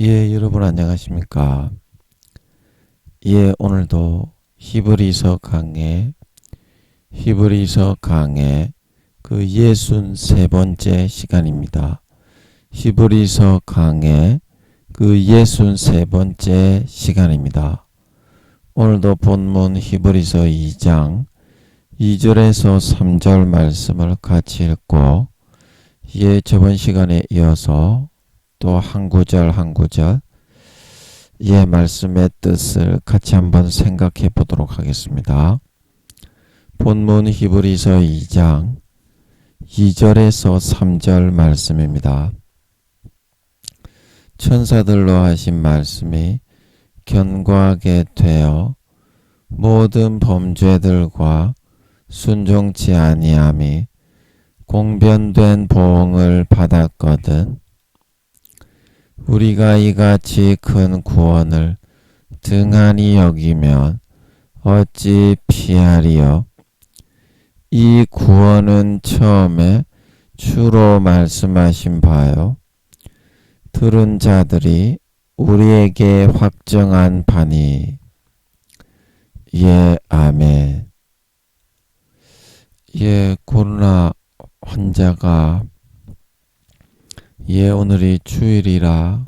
예, 여러분 안녕하십니까? 예, 오늘도 히브리서 강의 그 63번째 시간입니다. 히브리서 강의 그 63번째 시간입니다. 오늘도 본문 히브리서 2장 2절에서 3절 말씀을 같이 읽고 예, 저번 시간에 이어서 또 한 구절 한 구절 예, 말씀의 뜻을 같이 한번 생각해 보도록 하겠습니다. 본문 히브리서 2장 2절에서 3절 말씀입니다. 천사들로 하신 말씀이 견고하게 되어 모든 범죄들과 순종치 아니함이 공변된 보응을 받았거든. 우리가 이같이 큰 구원을 등한히 여기면 어찌 피하리요? 이 구원은 처음에 주로 말씀하신 바요. 들은 자들이 우리에게 확정한 바니. 예, 아멘. 예, 코로나 환자가 예, 오늘이 주일이라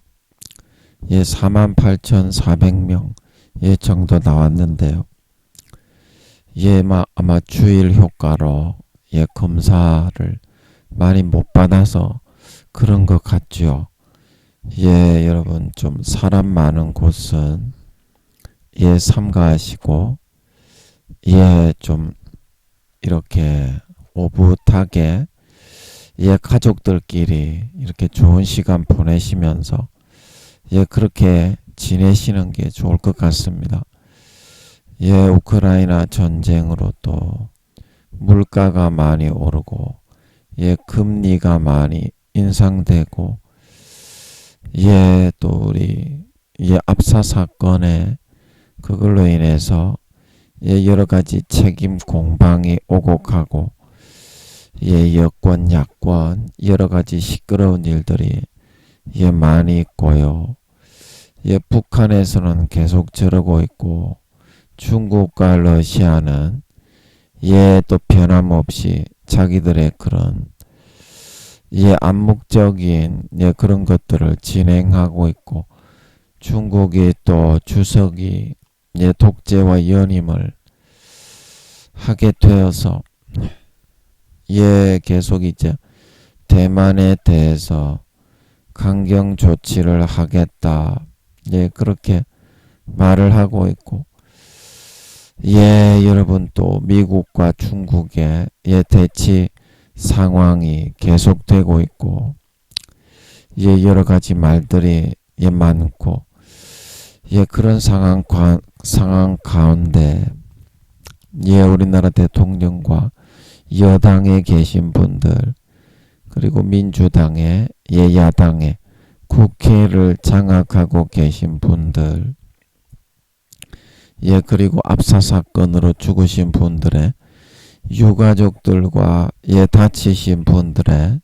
예, 48,400명 예, 정도 나왔는데요. 예, 아마 주일 효과로 예, 검사를 많이 못 받아서 그런 것 같죠. 예, 여러분 좀 사람 많은 곳은 예, 삼가하시고 예, 좀 이렇게 오붓하게 예, 가족들끼리 이렇게 좋은 시간 보내시면서 예, 그렇게 지내시는 게 좋을 것 같습니다. 예, 우크라이나 전쟁으로 또 물가가 많이 오르고 예, 금리가 많이 인상되고 예, 또 우리 예, 압사 사건에 그걸로 인해서 예, 여러 가지 책임 공방이 오고 가고 예, 여권, 야권, 여러 가지 시끄러운 일들이 예, 많이 있고요. 예, 북한에서는 계속 저러고 있고, 중국과 러시아는 예, 또 변함없이 자기들의 그런 예, 암묵적인 예, 그런 것들을 진행하고 있고, 중국이 또 주석이 예, 독재와 연임을 하게 되어서 예, 계속 이제 대만에 대해서 강경 조치를 하겠다. 예, 그렇게 말을 하고 있고, 예, 여러분 또 미국과 중국의 예, 대치 상황이 계속되고 있고, 예, 여러 가지 말들이 예, 많고, 예, 그런 상황 가운데, 예, 우리나라 대통령과 여당에 계신 분들 그리고 민주당에 예, 야당에 국회를 장악하고 계신 분들 예, 그리고 압사 사건으로 죽으신 분들의 유가족들과 예, 다치신 분들의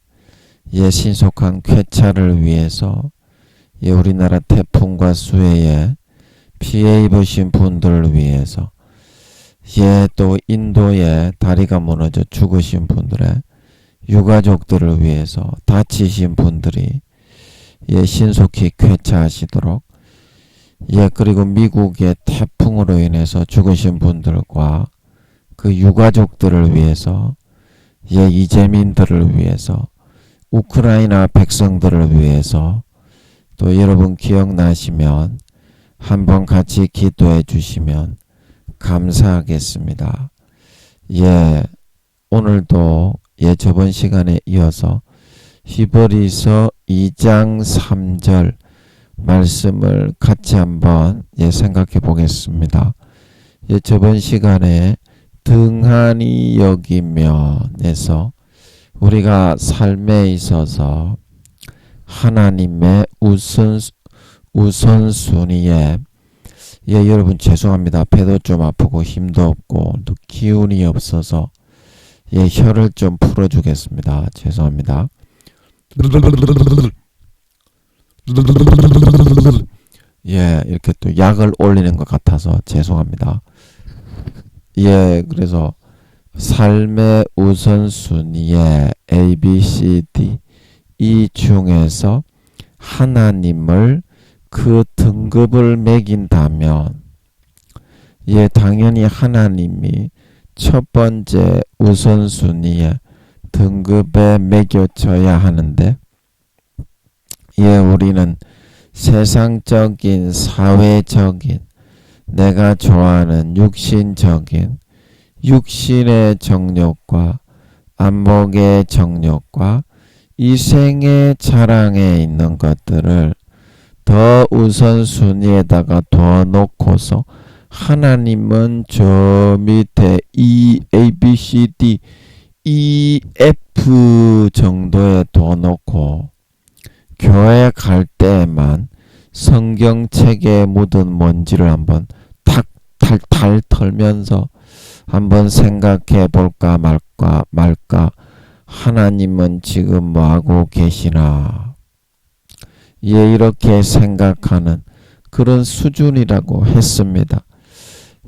예, 신속한 쾌차를 위해서 예, 우리나라 태풍과 수해에 피해 입으신 분들을 위해서 예, 또 인도에 다리가 무너져 죽으신 분들의 유가족들을 위해서 다치신 분들이 예, 신속히 쾌차하시도록 예, 그리고 미국의 태풍으로 인해서 죽으신 분들과 그 유가족들을 위해서 예, 이재민들을 위해서 우크라이나 백성들을 위해서 또 여러분 기억나시면 한번 같이 기도해 주시면 감사하겠습니다. 예, 오늘도 예, 저번 시간에 이어서 히브리서 2장 3절 말씀을 같이 한번 예, 생각해 보겠습니다. 예, 저번 시간에 등한히 여기면에서 우리가 삶에 있어서 하나님의 우선순위에 예, 여러분 죄송합니다. 배도 좀 아프고 힘도 없고 또 기운이 없어서 예, 혀를 좀 풀어주겠습니다. 죄송합니다. 예, 이렇게 또 약을 올리는 것 같아서 죄송합니다. 예, 그래서 삶의 우선순위에 A, B, C, D 이 중에서 하나님을 그 등급을 매긴다면 예, 당연히 하나님이 첫 번째 우선순위에 등급에 매겨져야 하는데 예, 우리는 세상적인 사회적인 내가 좋아하는 육신적인 육신의 정욕과 안목의 정욕과 이 생의 자랑에 있는 것들을 더 우선순위에다가 더 놓고서 하나님은 저 밑에 E, A, B, C, D, E, F 정도에 둬 놓고 교회 갈 때에만 성경책에 묻은 먼지를 한번 탈탈 털면서 한번 생각해 볼까 말까 하나님은 지금 뭐하고 계시나 예, 이렇게 생각하는 그런 수준이라고 했습니다.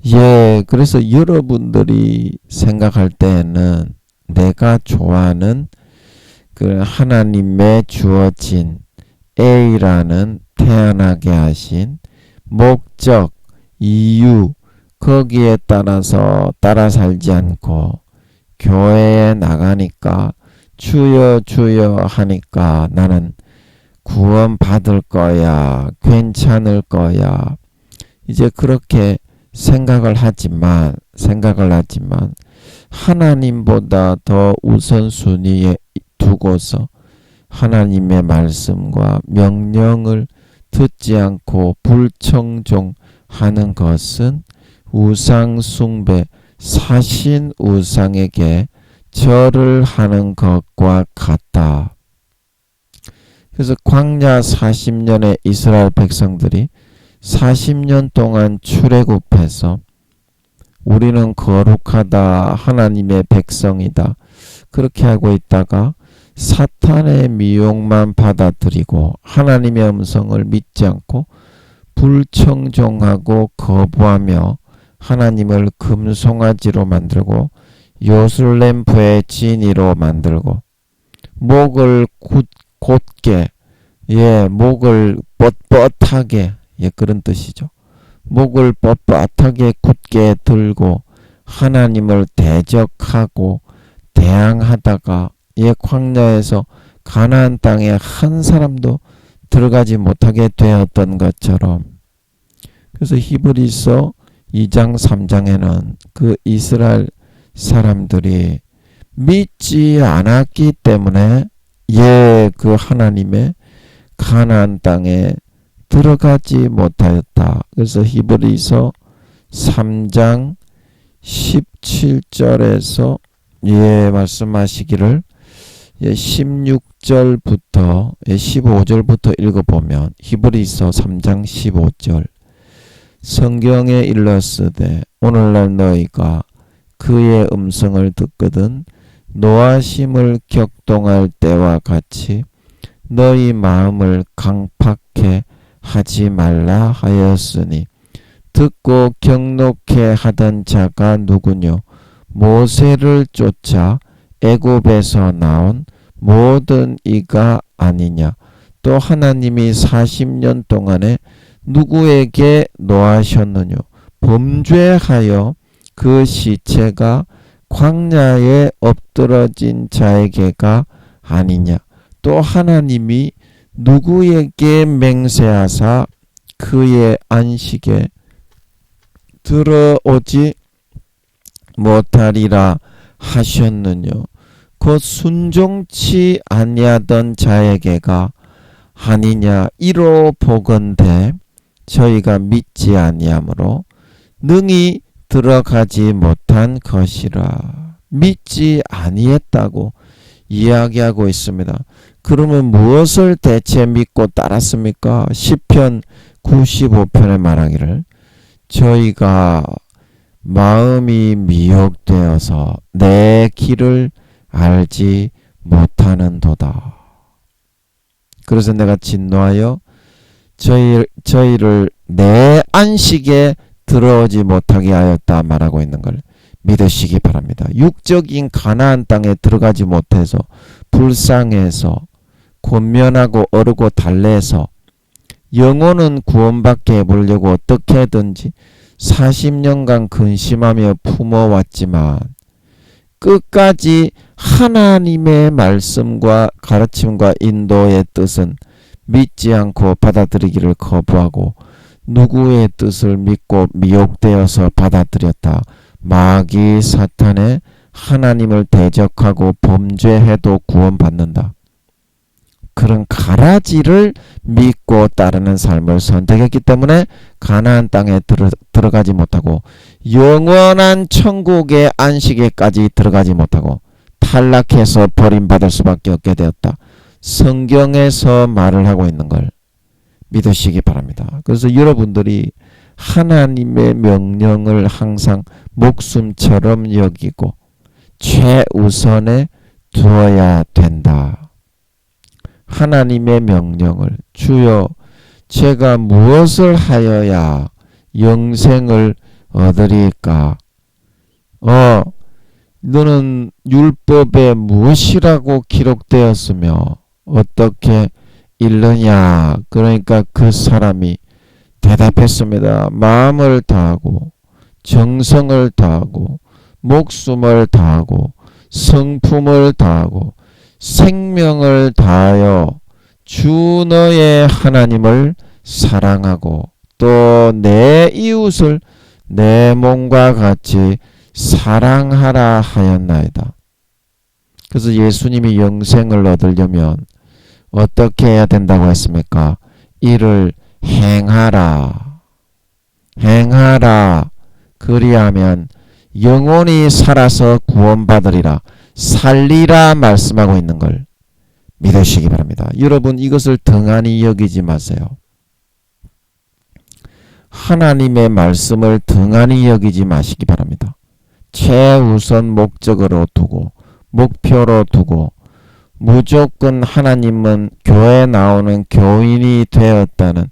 예, 그래서 여러분들이 생각할 때에는 내가 좋아하는 그 하나님의 주어진 A라는 태어나게 하신 목적, 이유 거기에 따라서 따라 살지 않고 교회에 나가니까 주여 주여 하니까 나는 구원 받을 거야, 괜찮을 거야. 이제 그렇게 생각을 하지만 하나님보다 더 우선순위에 두고서 하나님의 말씀과 명령을 듣지 않고 불청종하는 것은 우상 숭배, 사신 우상에게 절을 하는 것과 같다. 그래서 광야 40년의 이스라엘 백성들이 40년 동안 출애굽해서 우리는 거룩하다, 하나님의 백성이다 그렇게 하고 있다가 사탄의 미혹만 받아들이고 하나님의 음성을 믿지 않고 불청종하고 거부하며 하나님을 금송아지로 만들고 요술램프의 진이로 만들고 목을 곧게 예, 목을 뻣뻣하게 예, 그런 뜻이죠. 목을 뻣뻣하게 굳게 들고 하나님을 대적하고 대항하다가 예, 광야에서 가나안 땅에 한 사람도 들어가지 못하게 되었던 것처럼 그래서 히브리서 2장 3장에는 그 이스라엘 사람들이 믿지 않았기 때문에 예, 그 하나님의 가나안 땅에 들어가지 못하였다. 그래서 히브리서 3장 17절에서 예, 말씀하시기를 예, 16절부터 예, 15절부터 읽어보면 히브리서 3장 15절 성경에 일렀으되 오늘날 너희가 그의 음성을 듣거든 노하심을 격동할 때와 같이 너희 마음을 강팍해 하지 말라 하였으니 듣고 경록해 하던 자가 누구뇨 모세를 쫓아 애굽에서 나온 모든 이가 아니냐 또 하나님이 40년 동안에 누구에게 노하셨느뇨 범죄하여 그 시체가 광야에 엎드러진 자에게가 아니냐 또 하나님이 누구에게 맹세하사 그의 안식에 들어오지 못하리라 하셨느뇨 곧 순종치 아니하던 자에게가 아니냐 이로 보건대 저희가 믿지 아니하므로 능히 들어가지 못한 것이라 믿지 아니했다고 이야기하고 있습니다. 그러면 무엇을 대체 믿고 따랐습니까? 시편 95편에 말하기를 저희가 마음이 미혹되어서 내 길을 알지 못하는도다. 그래서 내가 진노하여 저희를 내 안식에 들어오지 못하게 하였다 말하고 있는 걸 믿으시기 바랍니다. 육적인 가나안 땅에 들어가지 못해서 불쌍해서 권면하고 어르고 달래서 영혼은 구원받게 해보려고 어떻게든지 40년간 근심하며 품어왔지만 끝까지 하나님의 말씀과 가르침과 인도의 뜻은 믿지 않고 받아들이기를 거부하고 누구의 뜻을 믿고 미혹되어서 받아들였다. 마귀 사탄의 하나님을 대적하고 범죄해도 구원받는다. 그런 가라지를 믿고 따르는 삶을 선택했기 때문에 가나안 땅에 들어가지 못하고 영원한 천국의 안식에까지 들어가지 못하고 탈락해서 버림받을 수밖에 없게 되었다. 성경에서 말을 하고 있는 걸 믿으시기 바랍니다. 그래서 여러분들이 하나님의 명령을 항상 목숨처럼 여기고 최우선에 두어야 된다. 하나님의 명령을 주여 제가 무엇을 하여야 영생을 얻으리까? 너는 율법에 무엇이라고 기록되었으며 어떻게 읽느냐? 그러니까 그 사람이 대답했습니다. 마음을 다하고 정성을 다하고 목숨을 다하고 성품을 다하고 생명을 다하여 주 너의 하나님을 사랑하고 또 내 이웃을 내 몸과 같이 사랑하라 하였나이다. 그래서 예수님이 영생을 얻으려면 어떻게 해야 된다고 했습니까? 이를 행하라. 행하라. 그리하면 영혼이 살아서 구원받으리라. 살리라 말씀하고 있는 걸 믿으시기 바랍니다. 여러분 이것을 등한히 여기지 마세요. 하나님의 말씀을 등한히 여기지 마시기 바랍니다. 최우선 목적으로 두고 목표로 두고 무조건 하나님은 교회에 나오는 교인이 되었다는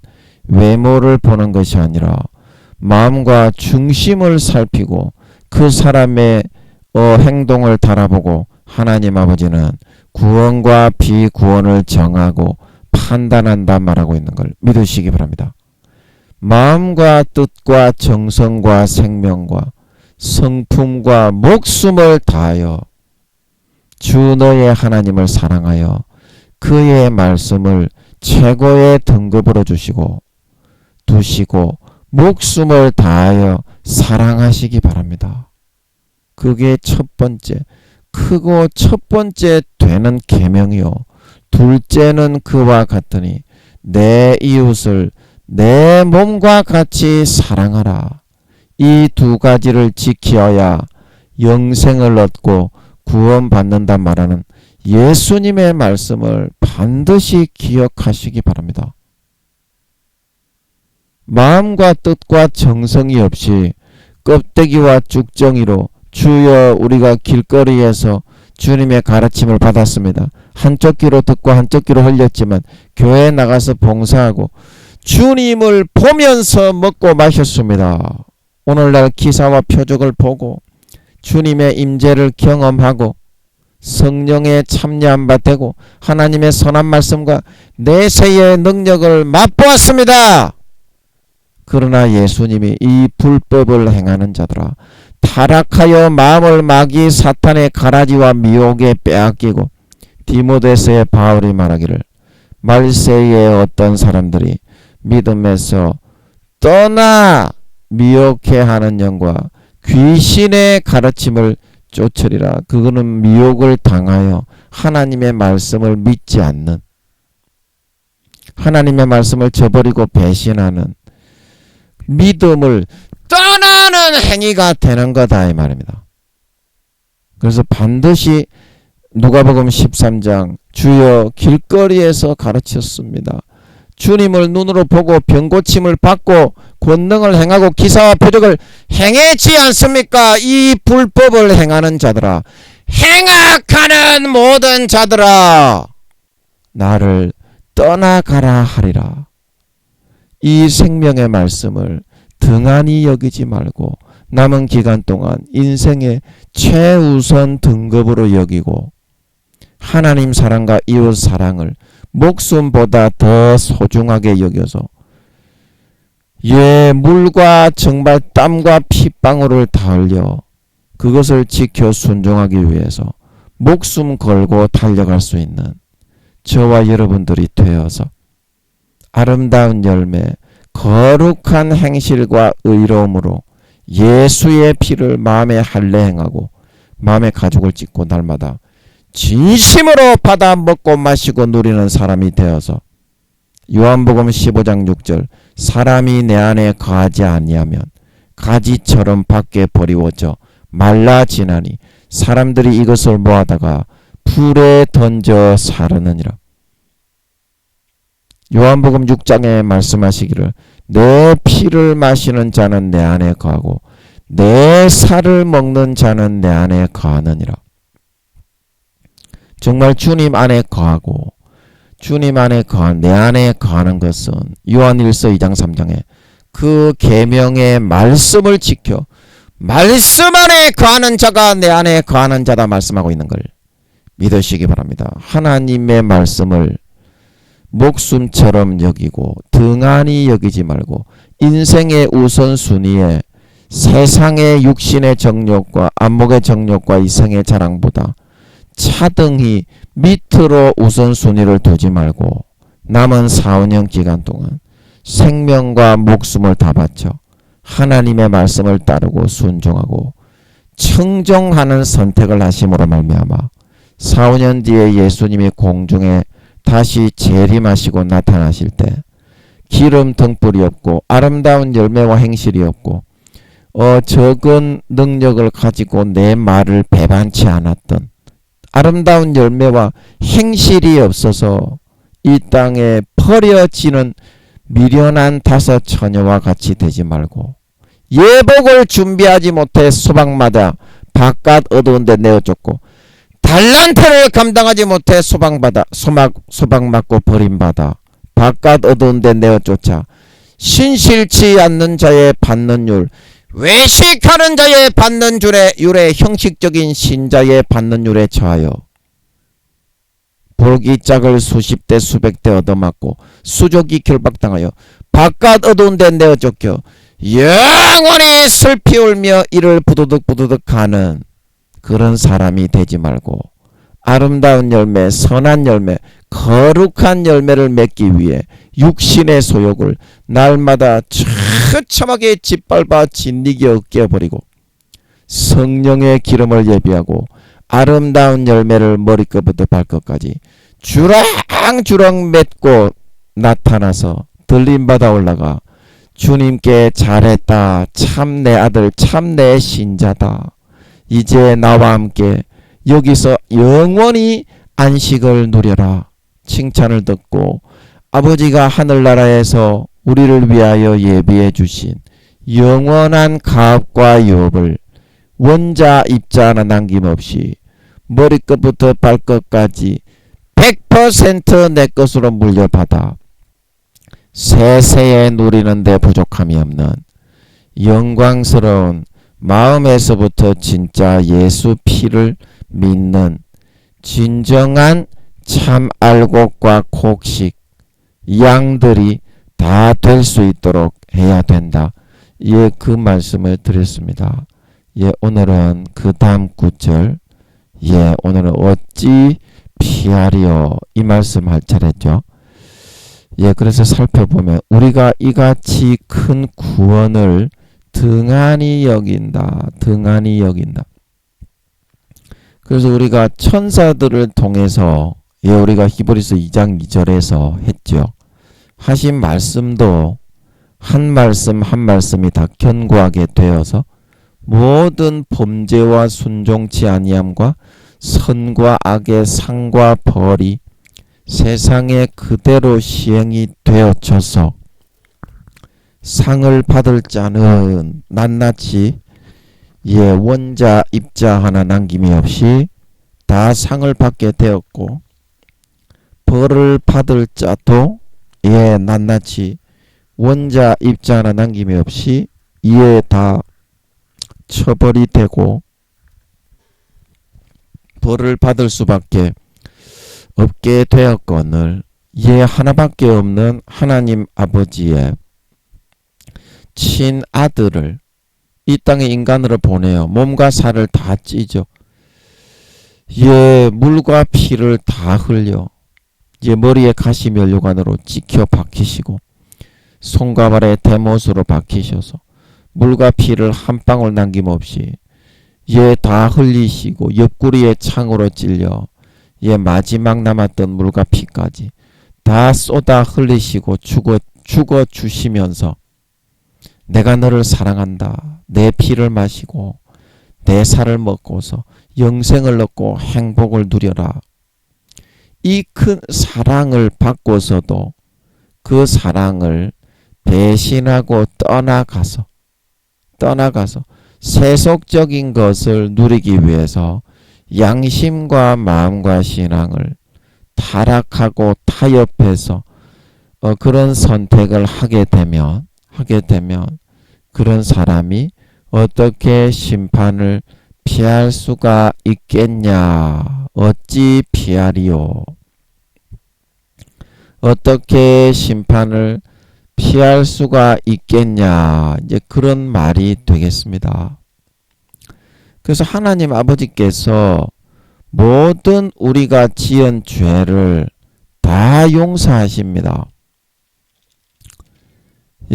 외모를 보는 것이 아니라 마음과 중심을 살피고 그 사람의 행동을 달아보고 하나님 아버지는 구원과 비구원을 정하고 판단한다 말하고 있는 걸 믿으시기 바랍니다. 마음과 뜻과 정성과 생명과 성품과 목숨을 다하여 주 너의 하나님을 사랑하여 그의 말씀을 최고의 등급으로 주시고 두시고 목숨을 다하여 사랑하시기 바랍니다. 그게 첫 번째, 크고 첫 번째 되는 계명이요. 둘째는 그와 같으니 내 이웃을 내 몸과 같이 사랑하라. 이 두 가지를 지켜야 영생을 얻고 구원받는다 말하는 예수님의 말씀을 반드시 기억하시기 바랍니다. 마음과 뜻과 정성이 없이 껍데기와 쭉정이로 주여 우리가 길거리에서 주님의 가르침을 받았습니다. 한쪽 귀로 듣고 한쪽 귀로 흘렸지만 교회에 나가서 봉사하고 주님을 보면서 먹고 마셨습니다. 오늘날 기사와 표적을 보고 주님의 임재를 경험하고 성령에 참여한 바 되고 하나님의 선한 말씀과 내세의 능력을 맛보았습니다. 그러나 예수님이 이 불법을 행하는 자들아 타락하여 마음을 마귀 사탄의 가라지와 미혹에 빼앗기고 디모데서의 바울이 말하기를 말세에 어떤 사람들이 믿음에서 떠나 미혹해하는 영과 귀신의 가르침을 쫓으리라. 그거는 미혹을 당하여 하나님의 말씀을 믿지 않는, 하나님의 말씀을 저버리고 배신하는 믿음을 떠나는 행위가 되는 거다 이 말입니다. 그래서 반드시 누가복음 13장 주여 길거리에서 가르쳤습니다. 주님을 눈으로 보고 병고침을 받고 권능을 행하고 기사와 표적을 행했지 않습니까? 이 불법을 행하는 자들아, 행악하는 모든 자들아, 나를 떠나가라 하리라. 이 생명의 말씀을 등한히 여기지 말고 남은 기간 동안 인생의 최우선 등급으로 여기고 하나님 사랑과 이웃 사랑을 목숨보다 더 소중하게 여겨서 물과 정말 땀과 핏방울을 다 흘려 그것을 지켜 순종하기 위해서 목숨 걸고 달려갈 수 있는 저와 여러분들이 되어서 아름다운 열매, 거룩한 행실과 의로움으로 예수의 피를 마음에 할례행하고 마음의 가죽을 찢고 날마다 진심으로 받아 먹고 마시고 누리는 사람이 되어서 요한복음 15장 6절 사람이 내 안에 거하지 아니하면 가지처럼 밖에 버리워져 말라지나니 사람들이 이것을 모아다가 불에 던져 사르느니라. 요한복음 6장에 말씀하시기를 내 피를 마시는 자는 내 안에 거하고 내 살을 먹는 자는 내 안에 거하느니라. 정말 주님 안에 거하고 주님 안에 내 안에 거하는 것은 요한일서 2장 3장에 그 계명의 말씀을 지켜 말씀 안에 거하는 자가 내 안에 거하는 자다 말씀하고 있는 걸 믿으시기 바랍니다. 하나님의 말씀을 목숨처럼 여기고 등한히 여기지 말고 인생의 우선순위에 세상의 육신의 정욕과 안목의 정욕과 이생의 자랑보다 차등히 밑으로 우선순위를 두지 말고 남은 4~5년 기간 동안 생명과 목숨을 다 바쳐 하나님의 말씀을 따르고 순종하고 청정하는 선택을 하심으로 말미암아 4~5년 뒤에 예수님이 공중에 다시 재림하시고 나타나실 때 기름 등불이 없고 아름다운 열매와 행실이 없고 적은 능력을 가지고 내 말을 배반치 않았던 아름다운 열매와 행실이 없어서 이 땅에 버려지는 미련한 5 처녀와 같이 되지 말고 예복을 준비하지 못해 소방마다 바깥 어두운 데 내어줬고 달란트를 감당하지 못해 소방 맞고 버림받아 바깥 어두운 데 내어쫓아 신실치 않는 자의 받는 율 외식하는 자의 받는 율에 형식적인 신자의 받는 율에 처하여 볼기짝을 수십 대 수백 대 얻어맞고 수족이 결박당하여 바깥 어두운 데 내어 쫓겨 영원히 슬피 울며 이를 부두득 가는 그런 사람이 되지 말고 아름다운 열매, 선한 열매, 거룩한 열매를 맺기 위해 육신의 소욕을 날마다 처참하게 짓밟아 진리게 으깨어버리고 성령의 기름을 예비하고 아름다운 열매를 머리끝부터 발끝까지 주렁주렁 맺고 나타나서 들림받아 올라가 주님께 잘했다, 참 내 아들, 참 내 신자다, 이제 나와 함께 여기서 영원히 안식을 누려라 칭찬을 듣고 아버지가 하늘나라에서 우리를 위하여 예비해 주신 영원한 가업과 유업을 원자 입자 하나 남김없이 머리끝부터 발끝까지 100% 내 것으로 물려받아 세세에 누리는 데 부족함이 없는 영광스러운 마음에서부터 진짜 예수 피를 믿는 진정한 참 알곡과 곡식 양들이 다 될 수 있도록 해야 된다. 예, 그 말씀을 드렸습니다. 예, 오늘은 그 다음 구절, 예, 오늘은 어찌 피하리요 이 말씀 할 차례죠. 예, 그래서 살펴보면 우리가 이같이 큰 구원을 등한히 여긴다. 그래서 우리가 천사들을 통해서 예, 우리가 히브리서 2장 2절에서 했죠. 하신 말씀도 한 말씀 한 말씀이 다 견고하게 되어서 모든 범죄와 순종치 아니함과 선과 악의 상과 벌이 세상에 그대로 시행이 되어져서 상을 받을 자는 낱낱이 예, 원자 입자 하나 남김이 없이 다 상을 받게 되었고 벌을 받을 자도 예, 낱낱이 원자 입자 하나 남김이 없이 이에 다 처벌이 되고 벌을 받을 수밖에 없게 되었거늘 이에 하나밖에 없는 하나님 아버지의 친아들을 이 땅에 인간으로 보내어 몸과 살을 다 찢어 예, 물과 피를 다 흘려 예, 머리에 가시 면류관으로 찍혀 박히시고 손과 발에 대못으로 박히셔서 물과 피를 한 방울 남김없이 예, 다 흘리시고 옆구리에 창으로 찔려 예, 마지막 남았던 물과 피까지 다 쏟아 흘리시고 죽어 주시면서 내가 너를 사랑한다. 내 피를 마시고 내 살을 먹고서 영생을 얻고 행복을 누려라. 이 큰 사랑을 받고서도 그 사랑을 배신하고 떠나가서 세속적인 것을 누리기 위해서 양심과 마음과 신앙을 타락하고 타협해서 그런 선택을 하게 되면 그런 사람이 어떻게 심판을 피할 수가 있겠냐? 어찌 피하리요? 어떻게 심판을 피할 수가 있겠냐? 이제 그런 말이 되겠습니다. 그래서 하나님 아버지께서 모든 우리가 지은 죄를 다 용서하십니다.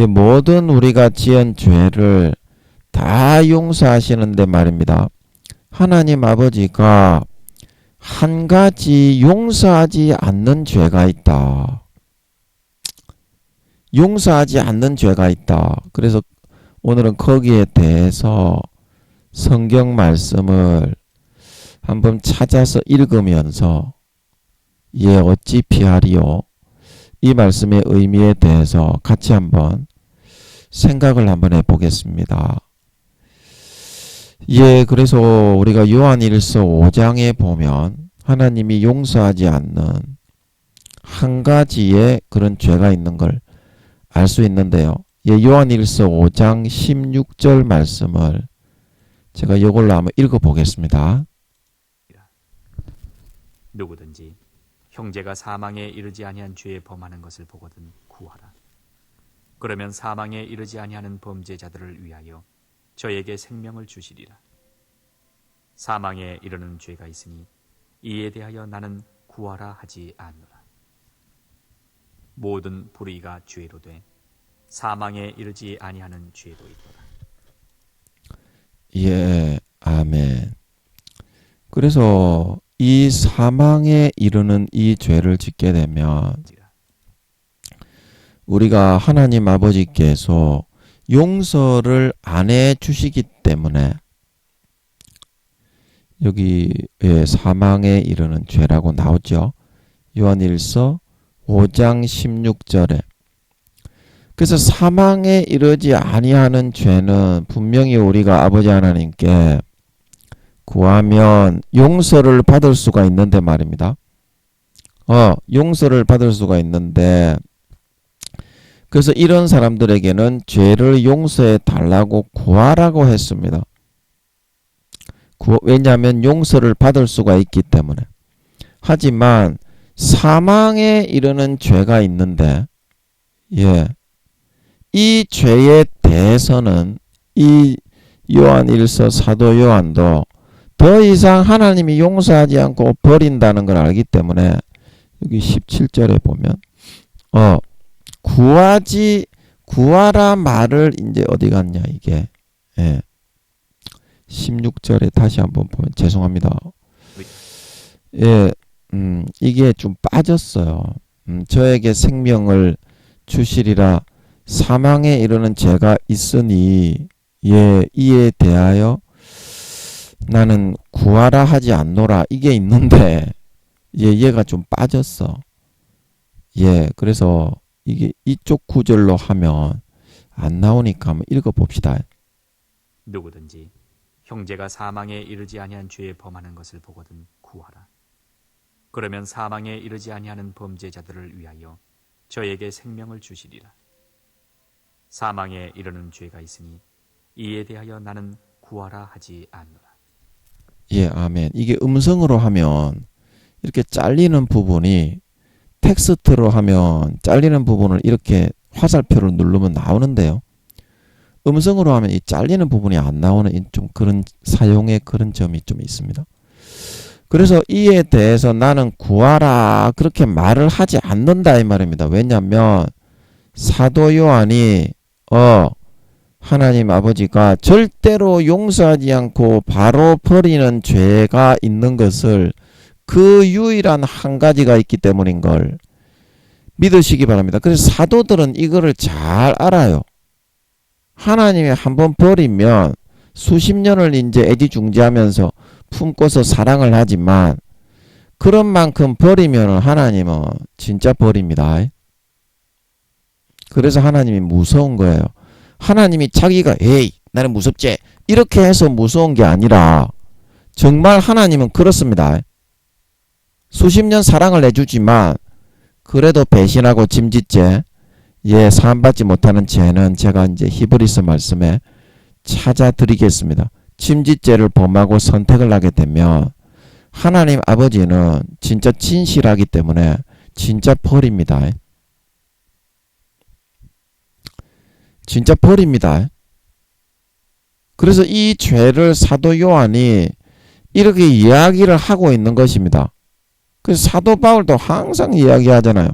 모든 우리가 지은 죄를 다 용서하시는데 말입니다. 하나님 아버지가 한 가지 용서하지 않는 죄가 있다. 용서하지 않는 죄가 있다. 그래서 오늘은 거기에 대해서 성경 말씀을 한번 찾아서 읽으면서 어찌 피하리요? 이 말씀의 의미에 대해서 같이 한번 생각을 한번 해보겠습니다. 그래서 우리가 요한일서 5장에 보면 하나님이 용서하지 않는 한 가지의 그런 죄가 있는 걸 알 수 있는데요. 요한일서 5장 16절 말씀을 제가 이걸로 한번 읽어보겠습니다. 누구든지 형제가 사망에 이르지 아니한 죄에 범하는 것을 보거든 구하라. 그러면 사망에 이르지 아니하는 범죄자들을 위하여 저에게 생명을 주시리라. 사망에 이르는 죄가 있으니 이에 대하여 나는 구하라 하지 않노라. 모든 불의가 죄로 돼 사망에 이르지 아니하는 죄도 있도다. 아멘. 그래서 이 사망에 이르는 이 죄를 짓게 되면 우리가 하나님 아버지께서 용서를 안 해주시기 때문에 여기 사망에 이르는 죄라고 나오죠. 요한일서 5장 16절에. 그래서 사망에 이르지 아니하는 죄는 분명히 우리가 아버지 하나님께 구하면 용서를 받을 수가 있는데 말입니다. 용서를 받을 수가 있는데 그래서 이런 사람들에게는 죄를 용서해 달라고 구하라고 했습니다. 왜냐하면 용서를 받을 수가 있기 때문에. 하지만 사망에 이르는 죄가 있는데 이 죄에 대해서는 이 요한일서 사도 요한도 더 이상 하나님이 용서하지 않고 버린다는 걸 알기 때문에 여기 17절에 보면 구하라 말을 이제 어디 갔냐 이게 16절에 다시 한번 보면 죄송합니다. 이게 좀 빠졌어요. 저에게 생명을 주시리라. 사망에 이르는 죄가 있으니 이에 대하여 나는 구하라 하지 않노라. 이게 있는데 얘가 좀 빠졌어. 그래서 이게 이쪽 구절로 하면 안 나오니까 한번 읽어봅시다. 누구든지 형제가 사망에 이르지 아니한 죄에 범하는 것을 보거든 구하라. 그러면 사망에 이르지 아니하는 범죄자들을 위하여 저에게 생명을 주시리라. 사망에 이르는 죄가 있으니 이에 대하여 나는 구하라 하지 않노라. 예, 아멘. 이게 음성으로 하면 이렇게 잘리는 부분이, 텍스트로 하면 잘리는 부분을 이렇게 화살표를 누르면 나오는데요. 음성으로 하면 이 잘리는 부분이 안 나오는 좀 그런 사용의 그런 점이 좀 있습니다. 그래서 이에 대해서 나는 구하라 그렇게 말을 하지 않는다 이 말입니다. 왜냐하면 사도 요한이 하나님 아버지가 절대로 용서하지 않고 바로 버리는 죄가 있는 것을, 그 유일한 한 가지가 있기 때문인 걸 믿으시기 바랍니다. 그래서 사도들은 이거를 잘 알아요. 하나님이 한번 버리면 수십 년을 이제 애지중지하면서 품고서 사랑을 하지만 그런 만큼 버리면 하나님은 진짜 버립니다. 그래서 하나님이 무서운 거예요. 하나님이 자기가 에이 나는 무섭지 이렇게 해서 무서운 게 아니라 정말 하나님은 그렇습니다. 수십 년 사랑을 해주지만 그래도 배신하고 짐짓죄, 사함받지 못하는 죄는 제가 이제 히브리서 말씀에 찾아드리겠습니다. 짐짓죄를 범하고 선택을 하게 되면 하나님 아버지는 진짜 진실하기 때문에 진짜 버립니다. 진짜 버립니다. 그래서 이 죄를 사도 요한이 이렇게 이야기를 하고 있는 것입니다. 그래서 사도 바울도 항상 이야기하잖아요.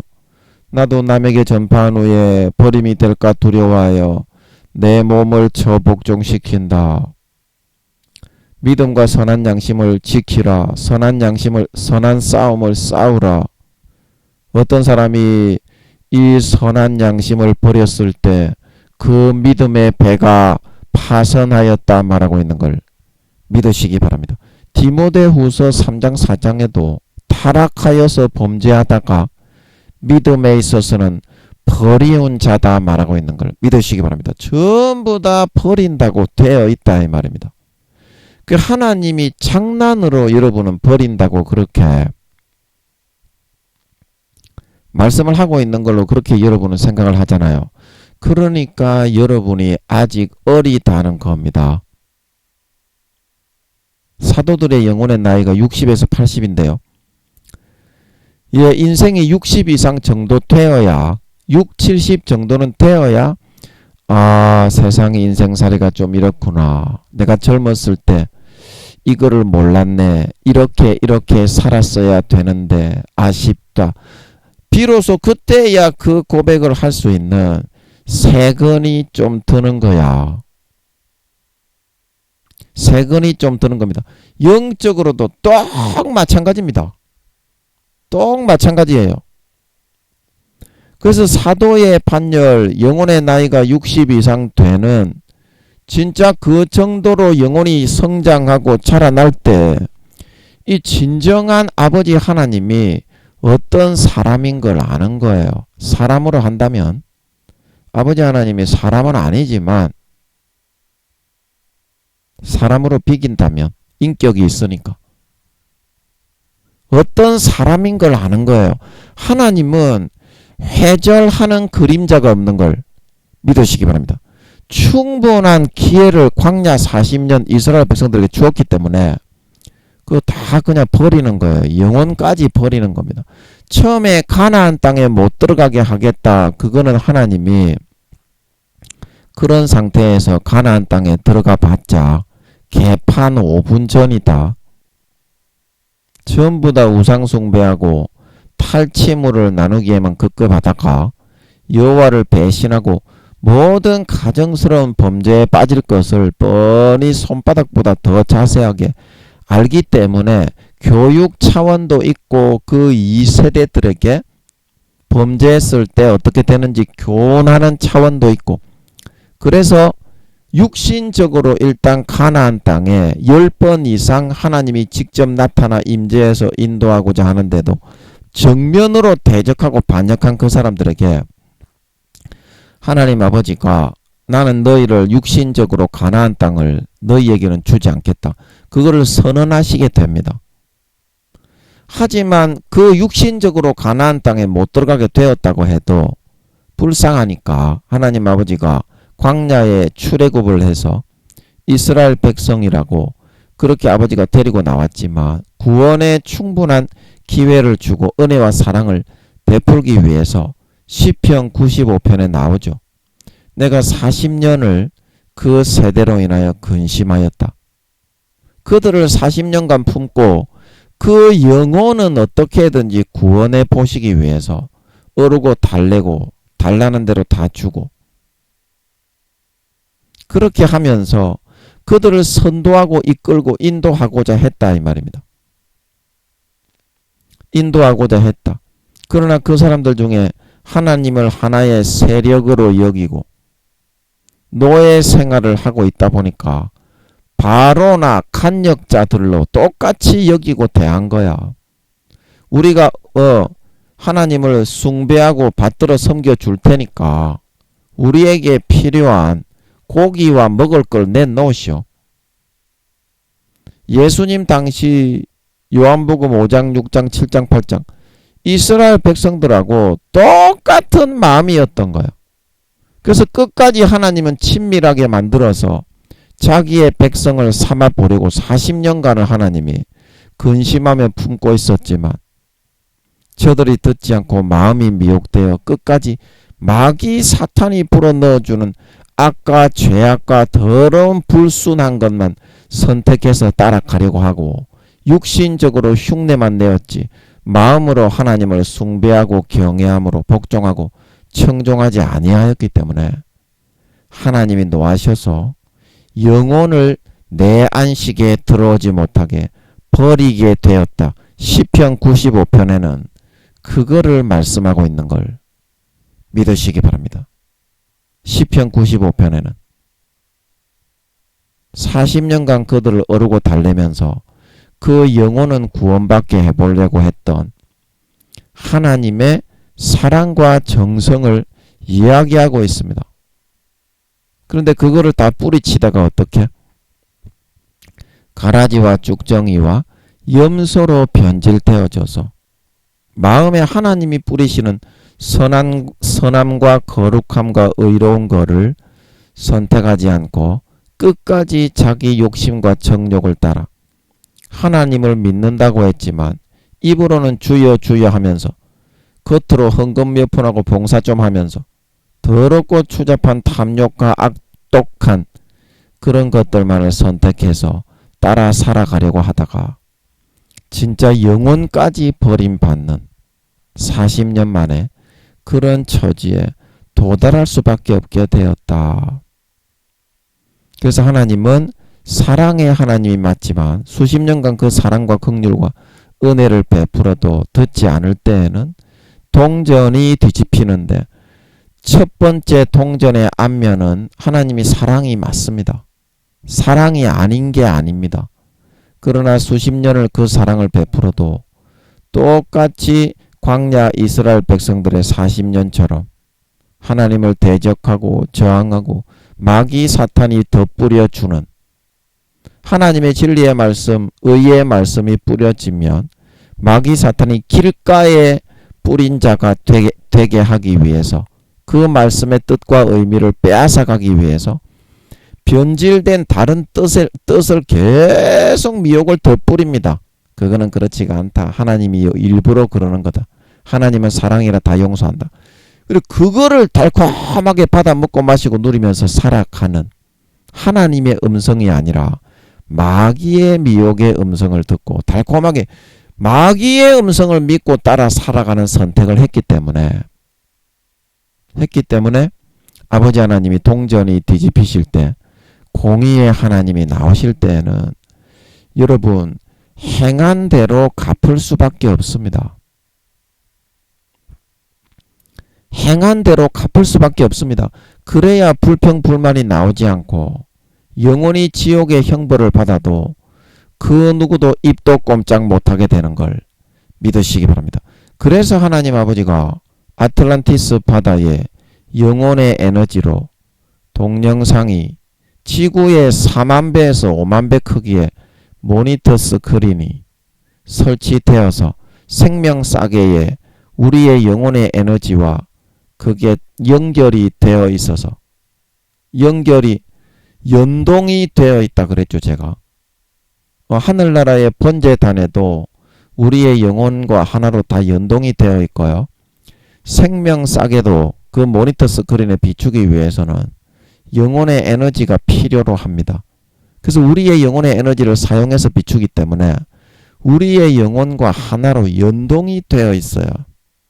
나도 남에게 전파한 후에 버림이 될까 두려워하여 내 몸을 저복종시킨다. 믿음과 선한 양심을 지키라. 선한 싸움을 싸우라. 어떤 사람이 이 선한 양심을 버렸을 때 그 믿음의 배가 파선하였다 말하고 있는 걸 믿으시기 바랍니다. 디모데후서 3장 4장에도 타락하여서 범죄하다가 믿음에 있어서는 버리운 자다 말하고 있는 걸 믿으시기 바랍니다. 전부 다 버린다고 되어 있다 이 말입니다. 그 하나님이 장난으로 여러분은 버린다고 그렇게 말씀을 하고 있는 걸로 그렇게 여러분은 생각을 하잖아요. 그러니까 여러분이 아직 어리다는 겁니다. 사도들의 영혼의 나이가 60에서 80인데요. 인생이 60 이상 정도 되어야, 6, 70 정도는 되어야 세상의 인생살이가 좀 이렇구나. 내가 젊었을 때 이거를 몰랐네. 이렇게 살았어야 되는데 아쉽다. 비로소 그때야 그 고백을 할 수 있는 세근이 좀 드는 거야. 세근이 좀 드는 겁니다. 영적으로도 똑 마찬가지입니다. 똑 마찬가지예요. 그래서 사도의 반열, 영혼의 나이가 60 이상 되는 진짜 그 정도로 영혼이 성장하고 자라날 때 이 진정한 아버지 하나님이 어떤 사람인 걸 아는 거예요. 사람으로 한다면 아버지 하나님이 사람은 아니지만 사람으로 비긴다면 인격이 있으니까 어떤 사람인 걸 아는 거예요. 하나님은 회절하는 그림자가 없는 걸 믿으시기 바랍니다. 충분한 기회를 광야 40년 이스라엘 백성들에게 주었기 때문에 그거 다 그냥 버리는 거예요. 영혼까지 버리는 겁니다. 처음에 가나안 땅에 못 들어가게 하겠다. 그거는 하나님이 그런 상태에서 가나안 땅에 들어가 봤자 개판 5분 전이다. 전부 다 우상 숭배하고 탈취물을 나누기에만 급급하다가 여호와를 배신하고 모든 가정스러운 범죄에 빠질 것을 뻔히 손바닥보다 더 자세하게 알기 때문에 교육 차원도 있고 그 2세대들에게 범죄했을 때 어떻게 되는지 교훈하는 차원도 있고, 그래서 육신적으로 일단 가나안 땅에 10번 이상 하나님이 직접 나타나 임재해서 인도하고자 하는데도 정면으로 대적하고 반역한 그 사람들에게 하나님 아버지가 나는 너희를 육신적으로 가나안 땅을 너희에게는 주지 않겠다. 그거를 선언하시게 됩니다. 하지만 그 육신적으로 가나안 땅에 못 들어가게 되었다고 해도 불쌍하니까 하나님 아버지가 광야에 출애굽을 해서 이스라엘 백성이라고 그렇게 아버지가 데리고 나왔지만 구원에 충분한 기회를 주고 은혜와 사랑을 베풀기 위해서 시편 95편에 나오죠. 내가 40년을 그 세대로 인하여 근심하였다. 그들을 40년간 품고 그 영혼은 어떻게든지 구원해 보시기 위해서 어르고 달래고 달라는 대로 다 주고 그렇게 하면서 그들을 선도하고 이끌고 인도하고자 했다 이 말입니다. 인도하고자 했다. 그러나 그 사람들 중에 하나님을 하나의 세력으로 여기고 노예 생활을 하고 있다 보니까 바로나 간역자들로 똑같이 여기고 대한 거야. 우리가 하나님을 숭배하고 받들어 섬겨 줄 테니까 우리에게 필요한 고기와 먹을 걸 내놓으시오. 예수님 당시 요한복음 5장, 6장, 7장, 8장 이스라엘 백성들하고 똑같은 마음이었던 거예요. 그래서 끝까지 하나님은 친밀하게 만들어서 자기의 백성을 삼아 보려고 40년간을 하나님이 근심하며 품고 있었지만 저들이 듣지 않고 마음이 미혹되어 끝까지 마귀 사탄이 불어넣어주는 악과 죄악과 더러운 불순한 것만 선택해서 따라가려고 하고 육신적으로 흉내만 내었지 마음으로 하나님을 숭배하고 경외함으로 복종하고 청종하지 아니하였기 때문에 하나님이 노하셔서 영혼을 내 안식에 들어오지 못하게 버리게 되었다. 시편 95편에는 그거를 말씀하고 있는 걸 믿으시기 바랍니다. 시편 95편에는 40년간 그들을 어르고 달래면서 그 영혼은 구원받게 해보려고 했던 하나님의 사랑과 정성을 이야기하고 있습니다. 그런데 그거를 다 뿌리치다가 어떻게? 가라지와 쭉정이와 염소로 변질되어져서 마음에 하나님이 뿌리시는 선함과 거룩함과 의로운 거를 선택하지 않고 끝까지 자기 욕심과 정욕을 따라 하나님을 믿는다고 했지만 입으로는 주여 주여 하면서 겉으로 헌금 몇 푼하고 봉사 좀 하면서 더럽고 추잡한 탐욕과 악독한 그런 것들만을 선택해서 따라 살아가려고 하다가 진짜 영혼까지 버림받는 40년 만에 그런 처지에 도달할 수밖에 없게 되었다. 그래서 하나님은 사랑의 하나님이 맞지만 수십 년간 그 사랑과 긍휼과 은혜를 베풀어도 듣지 않을 때에는 동전이 뒤집히는데 첫 번째 동전의 앞면은 하나님이 사랑이 맞습니다. 사랑이 아닌 게 아닙니다. 그러나 수십 년을 그 사랑을 베풀어도 똑같이 광야 이스라엘 백성들의 40년처럼 하나님을 대적하고 저항하고 마귀 사탄이 덧뿌려주는 하나님의 진리의 말씀, 의의 말씀이 뿌려지면 마귀 사탄이 길가에 뿌린 자가 되게 하기 위해서 그 말씀의 뜻과 의미를 빼앗아가기 위해서 변질된 다른 뜻을 계속 미혹을 덧뿌립니다. 그거는 그렇지가 않다. 하나님이 일부러 그러는 거다. 하나님은 사랑이라 다 용서한다. 그리고 그거를 달콤하게 받아 먹고 마시고 누리면서 살아가는 하나님의 음성이 아니라 마귀의 미혹의 음성을 듣고 달콤하게 마귀의 음성을 믿고 따라 살아가는 선택을 했기 때문에 아버지 하나님이 동전이 뒤집히실 때 공의의 하나님이 나오실 때에는 여러분 행한 대로 갚을 수밖에 없습니다. 행한 대로 갚을 수밖에 없습니다. 그래야 불평불만이 나오지 않고 영원히 지옥의 형벌을 받아도 그 누구도 입도 꼼짝 못하게 되는 걸 믿으시기 바랍니다. 그래서 하나님 아버지가 아틀란티스 바다에 영혼의 에너지로 동영상이 지구의 4만 배에서 5만 배 크기의 모니터 스크린이 설치되어서 생명싸개에 우리의 영혼의 에너지와 그게 연결이 되어 있어서 연결이 연동이 되어 있다 그랬죠 제가. 하늘나라의 번제단에도 우리의 영혼과 하나로 다 연동이 되어 있고요. 생명싸개도 그 모니터 스크린에 비추기 위해서는 영혼의 에너지가 필요로 합니다. 그래서 우리의 영혼의 에너지를 사용해서 비추기 때문에 우리의 영혼과 하나로 연동이 되어 있어요.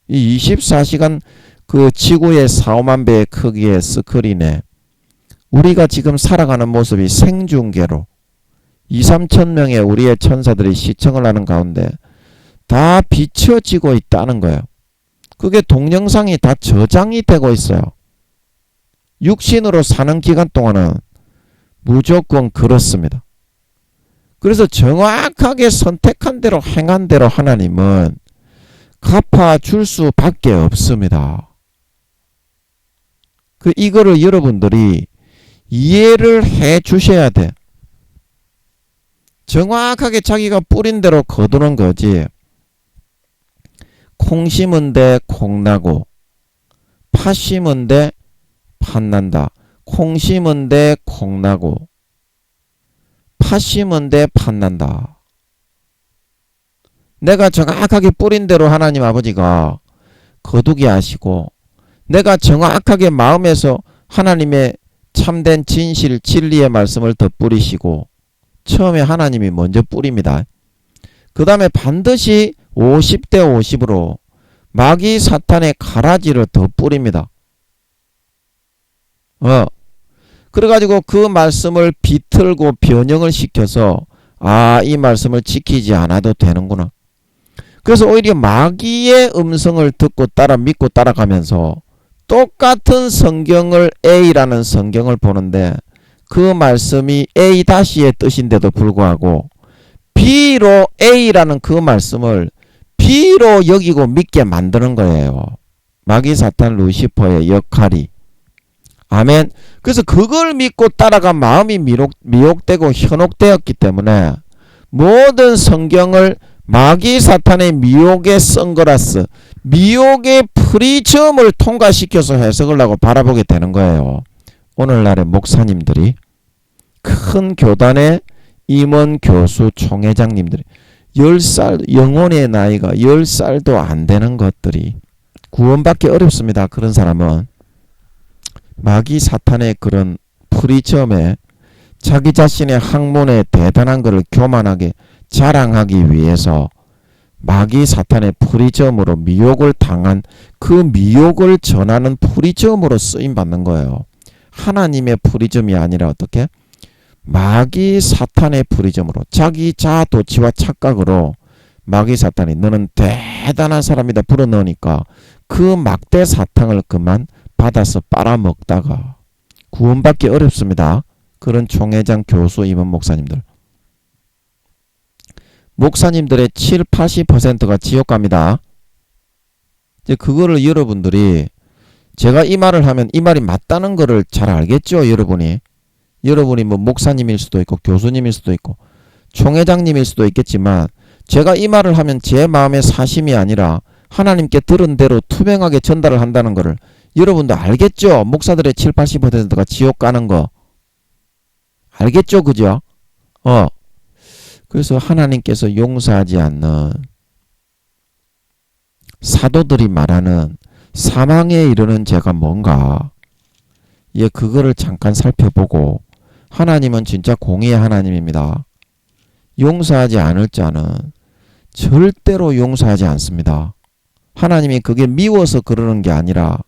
이 24시간 그 지구의 4~5만 배의 크기의 스크린에 우리가 지금 살아가는 모습이 생중계로 2~3천 명의 우리의 천사들이 시청을 하는 가운데 다 비춰지고 있다는 거예요. 그게 동영상이 다 저장이 되고 있어요. 육신으로 사는 기간 동안은 무조건 그렇습니다. 그래서 정확하게 선택한 대로 행한 대로 하나님은 갚아줄 수밖에 없습니다. 이거를 여러분들이 이해를 해 주셔야 돼. 정확하게 자기가 뿌린 대로 거두는 거지. 콩 심은데 콩 나고 팥 심은데 팥 난다. 콩 심은데 콩 나고 팥 심은데 팥 난다. 내가 정확하게 뿌린 대로 하나님 아버지가 거두게 하시고 내가 정확하게 마음에서 하나님의 참된 진실 진리의 말씀을 더 뿌리시고 처음에 하나님이 먼저 뿌립니다. 그 다음에 반드시 50대 50으로 마귀 사탄의 가라지를 더 뿌립니다. 그래가지고 그 말씀을 비틀고 변형을 시켜서 이 말씀을 지키지 않아도 되는구나. 그래서 오히려 마귀의 음성을 듣고 따라 믿고 따라가면서 똑같은 성경을 A라는 성경을 보는데 그 말씀이 A-의 뜻인데도 불구하고 B로 A라는 그 말씀을 B로 여기고 믿게 만드는 거예요. 마귀 사탄 루시퍼의 역할이. 아멘. 그래서 그걸 믿고 따라간 마음이 미혹되고 현혹되었기 때문에 모든 성경을 마귀 사탄의 미혹의 선글라스, 미혹의 프리즘을 통과시켜서 해석을 하고 바라보게 되는 거예요. 오늘날의 목사님들이, 큰 교단의 임원, 교수, 총회장님들이 10살, 영혼의 나이가 10살도 안 되는 것들이 구원받기 어렵습니다. 그런 사람은 마귀 사탄의 그런 프리즘에 자기 자신의 학문의 대단한 것을 교만하게 자랑하기 위해서 마귀 사탄의 프리즘으로 미혹을 당한 그 미혹을 전하는 프리즘으로 쓰임받는 거예요. 하나님의 프리즘이 아니라 어떻게? 마귀 사탄의 프리즘으로 자기 자아도취와 착각으로 마귀 사탄이 너는 대단한 사람이다 불어넣으니까 그 막대 사탕을 그만 받아서 빨아먹다가 구원받기 어렵습니다. 그런 총회장, 교수, 임원, 목사님들. 목사님들의 70~80%가 지옥 갑니다. 이제 그거를 여러분들이 제가 이 말을 하면 이 말이 맞다는 거를 잘 알겠죠, 여러분이. 여러분이 뭐 목사님일 수도 있고 교수님일 수도 있고 총회장님일 수도 있겠지만 제가 이 말을 하면 제 마음의 사심이 아니라 하나님께 들은 대로 투명하게 전달을 한다는 거를 여러분도 알겠죠? 목사들의 70~80%가 지옥 가는 거 알겠죠? 그죠? 그래서 하나님께서 용서하지 않는 사도들이 말하는 사망에 이르는 죄가 뭔가, 그거를 잠깐 살펴보고, 하나님은 진짜 공의의 하나님입니다. 용서하지 않을 자는 절대로 용서하지 않습니다. 하나님이 그게 미워서 그러는 게 아니라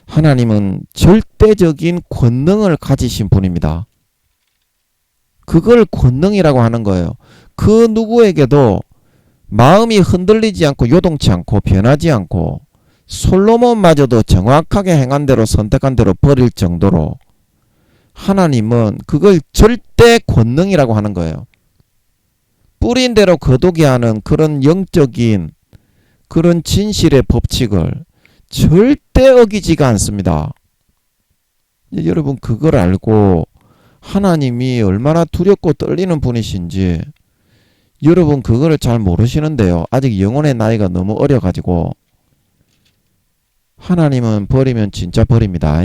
하나님은 절대적인 권능을 가지신 분입니다. 그걸 권능이라고 하는 거예요. 그 누구에게도 마음이 흔들리지 않고 요동치 않고 변하지 않고 솔로몬마저도 정확하게 행한 대로 선택한 대로 버릴 정도로 하나님은 그걸 절대 권능이라고 하는 거예요. 뿌린 대로 거두게 하는 그런 영적인 그런 진실의 법칙을 절대 어기지가 않습니다. 여러분 그걸 알고 하나님이 얼마나 두렵고 떨리는 분이신지 여러분 그거를 잘 모르시는데요. 아직 영혼의 나이가 너무 어려가지고 하나님은 버리면 진짜 버립니다.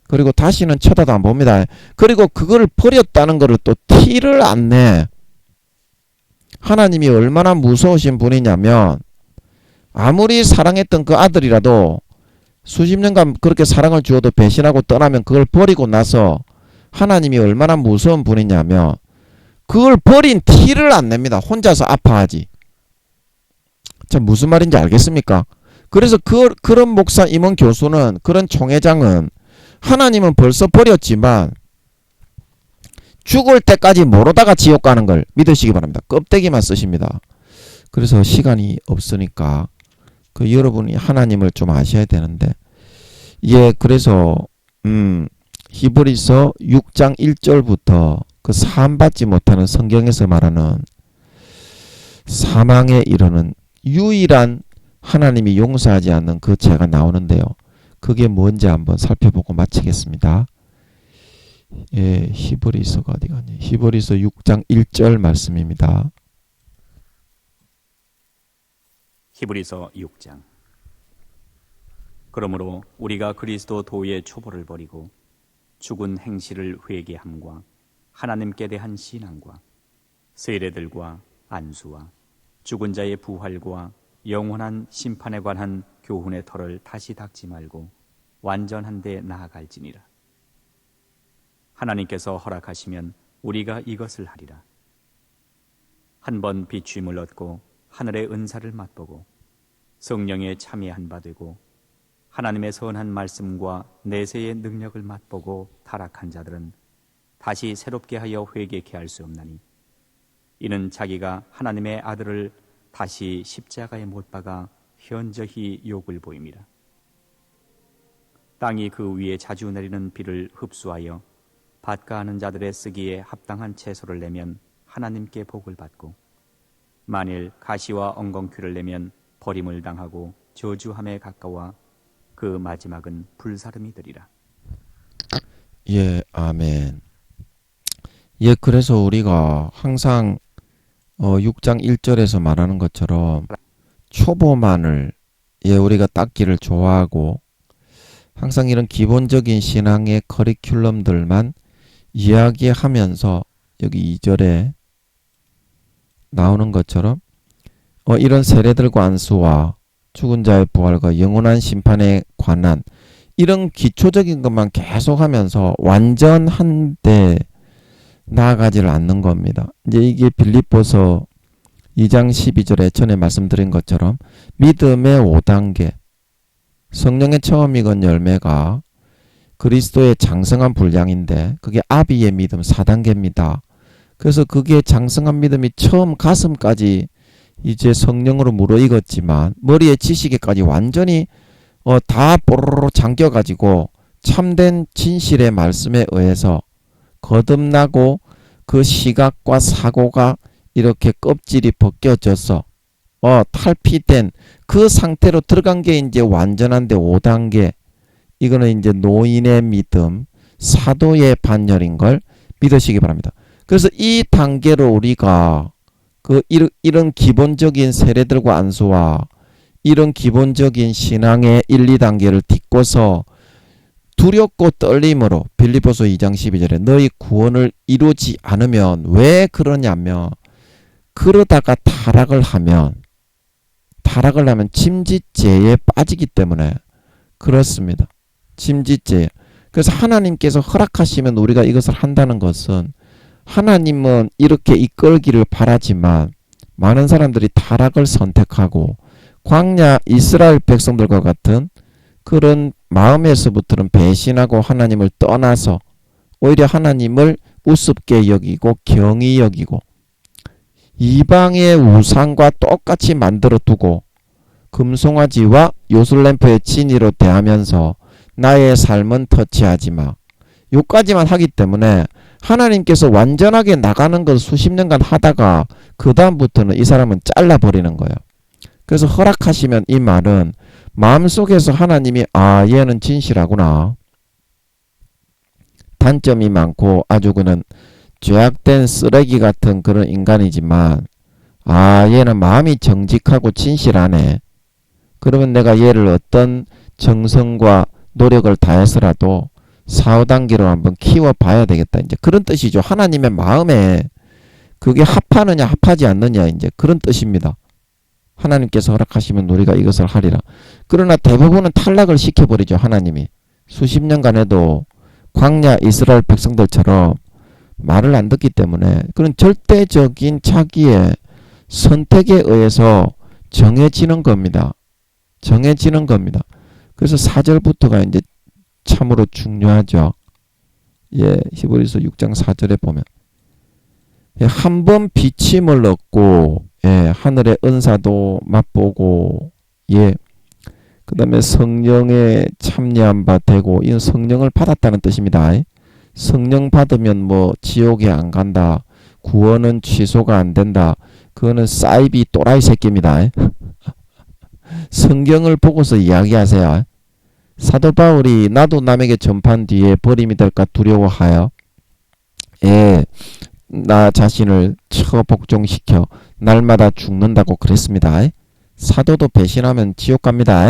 그리고 다시는 쳐다도 안 봅니다. 그리고 그걸 버렸다는 거를 또 티를 안 내. 하나님이 얼마나 무서우신 분이냐면 아무리 사랑했던 그 아들이라도 수십 년간 그렇게 사랑을 주어도 배신하고 떠나면 그걸 버리고 나서 하나님이 얼마나 무서운 분이냐면 그걸 버린 티를 안 냅니다. 혼자서 아파하지. 자, 무슨 말인지 알겠습니까? 그래서 그런 목사 임원 교수는, 그런 총회장은 하나님은 벌써 버렸지만 죽을 때까지 모르다가 지옥 가는 걸 믿으시기 바랍니다. 껍데기만 쓰십니다. 그래서 시간이 없으니까 그 여러분이 하나님을 좀 아셔야 되는데, 예, 그래서 히브리서 6장 1절부터 그 사함받지 못하는 성경에서 말하는 사망에 이르는 유일한 하나님이 용서하지 않는 그 죄가 나오는데요. 그게 뭔지 한번 살펴보고 마치겠습니다. 예, 히브리서가 어디 갔냐? 히브리서 6장 1절 말씀입니다. 히브리서 6장. 그러므로 우리가 그리스도 도의 초보를 버리고 죽은 행실을 회개함과 하나님께 대한 신앙과 세례들과 안수와 죽은 자의 부활과 영원한 심판에 관한 교훈의 털을 다시 닦지 말고 완전한 데 나아갈지니라. 하나님께서 허락하시면 우리가 이것을 하리라. 한 번 비추임을 얻고 하늘의 은사를 맛보고 성령에 참여한 바 되고 하나님의 선한 말씀과 내세의 능력을 맛보고 타락한 자들은 다시 새롭게 하여 회개케 할 수 없나니, 이는 자기가 하나님의 아들을 다시 십자가에 못 박아 현저히 욕을 보임이라. 땅이 그 위에 자주 내리는 비를 흡수하여 밭가하는 자들의 쓰기에 합당한 채소를 내면 하나님께 복을 받고, 만일 가시와 엉겅퀴를 내면 버림을 당하고 저주함에 가까워 그 마지막은 불사름이 되리라. 예, 아멘. 예, 그래서 우리가 항상 6장 1절에서 말하는 것처럼 초보만을, 예, 우리가 닦기를 좋아하고 항상 이런 기본적인 신앙의 커리큘럼들만 이야기하면서 여기 2절에 나오는 것처럼 이런 세례들과 안수와 죽은 자의 부활과 영원한 심판에 관한 이런 기초적인 것만 계속하면서 완전한 데 나아가지를 않는 겁니다. 이제 이게 빌립보서 2장 12절에 전에 말씀드린 것처럼 믿음의 5단계, 성령의 처음 익은 열매가 그리스도의 장성한 분량인데 그게 아비의 믿음 4단계입니다. 그래서 그게 장성한 믿음이 처음 가슴까지 이제 성령으로 무르익었지만 머리의 지식에까지 완전히 다 뽀로로 잠겨가지고 참된 진실의 말씀에 의해서 거듭나고 그 시각과 사고가 이렇게 껍질이 벗겨져서 탈피된 그 상태로 들어간 게 이제 완전한데 5단계, 이거는 이제 노인의 믿음, 사도의 반열인 걸 믿으시기 바랍니다. 그래서 이 단계로 우리가 이런 기본적인 세례들과 안수와 이런 기본적인 신앙의 1, 2단계를 딛고서 두렵고 떨림으로 빌립보서 2장 12절에 너희 구원을 이루지 않으면, 왜 그러냐면 그러다가 타락을 하면 침짓죄에 빠지기 때문에 그렇습니다. 침짓죄. 그래서 하나님께서 허락하시면 우리가 이것을 한다는 것은, 하나님은 이렇게 이끌기를 바라지만 많은 사람들이 타락을 선택하고 광야 이스라엘 백성들과 같은 그런 마음에서부터는 배신하고 하나님을 떠나서 오히려 하나님을 우습게 여기고 경히 여기고 이방의 우상과 똑같이 만들어 두고 금송아지와 요술램프의 진이로 대하면서 나의 삶은 터치하지 마, 요까지만 하기 때문에 하나님께서 완전하게 나가는 걸 수십 년간 하다가 그 다음부터는 이 사람은 잘라버리는 거예요. 그래서 허락하시면 이 말은 마음속에서 하나님이 얘는 진실하구나, 단점이 많고 아주 그는 죄악된 쓰레기 같은 그런 인간이지만 얘는 마음이 정직하고 진실하네, 그러면 내가 얘를 어떤 정성과 노력을 다해서라도 4, 5단계로 한번 키워봐야 되겠다. 이제 그런 뜻이죠. 하나님의 마음에 그게 합하느냐 합하지 않느냐 이제 그런 뜻입니다. 하나님께서 허락하시면 우리가 이것을 하리라. 그러나 대부분은 탈락을 시켜버리죠. 하나님이. 수십 년간에도 광야 이스라엘 백성들처럼 말을 안 듣기 때문에 그런 절대적인 자기의 선택에 의해서 정해지는 겁니다. 정해지는 겁니다. 그래서 4절부터가 이제 참으로 중요하죠. 예, 히브리서 6장 4절에 보면 한 번 비침을 얻고 예, 하늘의 은사도 맛보고 예, 그 다음에 성령에 참여한 바 되고 이건 성령을 받았다는 뜻입니다. 성령 받으면 뭐 지옥에 안 간다. 구원은 취소가 안 된다. 그거는 사이비 또라이 새끼입니다. 성경을 보고서 이야기하세요. 사도 바울이 나도 남에게 전파한 뒤에 버림이 될까 두려워하여 예, 나 자신을 처복종시켜 날마다 죽는다고 그랬습니다. 사도도 배신하면 지옥 갑니다.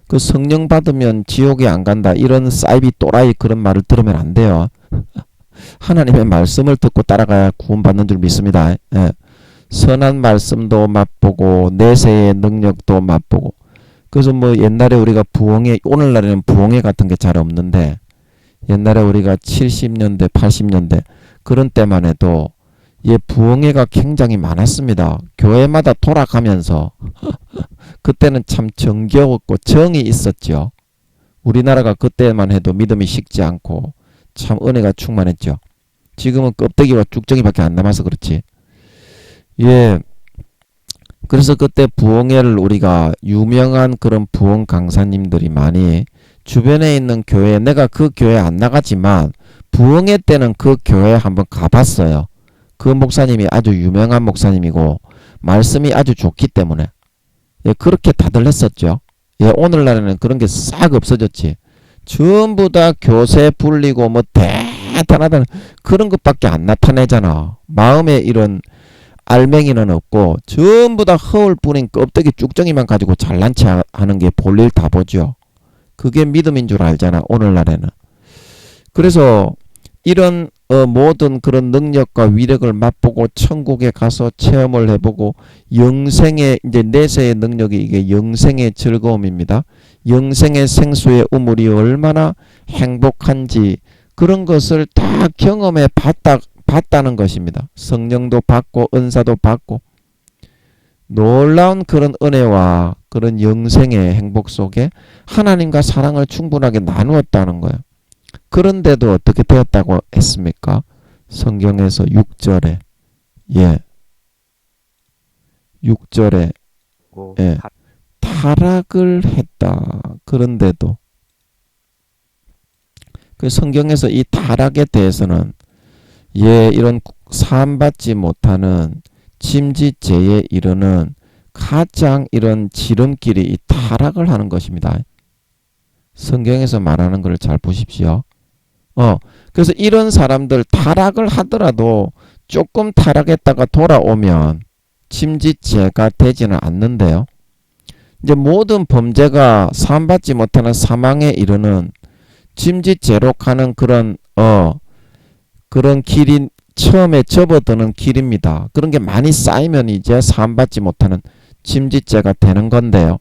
그 성령 받으면 지옥에 안 간다. 이런 사이비 또라이 그런 말을 들으면 안 돼요. 하나님의 말씀을 듣고 따라가야 구원받는 줄 믿습니다. 예. 선한 말씀도 맛보고 내세의 능력도 맛보고 그래서 뭐 옛날에 우리가 부흥회 오늘날에는 부흥회 같은 게 잘 없는데 옛날에 우리가 70년대 80년대 그런 때만 해도 예, 부흥회가 굉장히 많았습니다. 교회마다 돌아가면서 그때는 참 정겨웠고 정이 있었죠. 우리나라가 그때만 해도 믿음이 식지 않고 참 은혜가 충만했죠. 지금은 껍데기와 쭉정이밖에 안 남아서 그렇지. 예, 그래서 그때 부흥회를 우리가 유명한 그런 부흥 강사님들이 많이 주변에 있는 교회 내가 그 교회 안 나가지만 부흥회 때는 그 교회 한번 가봤어요. 그 목사님이 아주 유명한 목사님이고 말씀이 아주 좋기 때문에 예, 그렇게 다들 했었죠. 예, 오늘날에는 그런 게 싹 없어졌지. 전부 다 교세 불리고 뭐 대단하다는 그런 것밖에 안 나타내잖아. 마음에 이런 알맹이는 없고 전부 다 허울 뿐인 껍데기 쭉정이만 가지고 잘난 체 하는 게 볼일 다 보죠. 그게 믿음인 줄 알잖아. 오늘날에는. 그래서 이런 모든 그런 능력과 위력을 맛보고 천국에 가서 체험을 해보고 영생의 이제 내세의 능력이 이게 영생의 즐거움입니다. 영생의 생수의 우물이 얼마나 행복한지 그런 것을 다 경험해 봤다는 것입니다. 성령도 받고 은사도 받고 놀라운 그런 은혜와 그런 영생의 행복 속에 하나님과 사랑을 충분하게 나누었다는 거예요. 그런데도 어떻게 되었다고 했습니까? 성경에서 6절에 예, 6절에 예, 타락을 했다. 그런데도 그 성경에서 이 타락에 대해서는 예, 이런 사함받지 못하는 짐짓죄에 이르는 가장 이런 지름길이 이 타락을 하는 것입니다. 성경에서 말하는 걸 잘 보십시오. 그래서 이런 사람들 타락을 하더라도 조금 타락했다가 돌아오면 짐짓죄가 되지는 않는데요. 이제 모든 범죄가 사함받지 못하는 사망에 이르는 짐짓죄로 가는 그런 길이 처음에 접어드는 길입니다. 그런 게 많이 쌓이면 이제 사함받지 못하는 짐짓죄가 되는 건데요.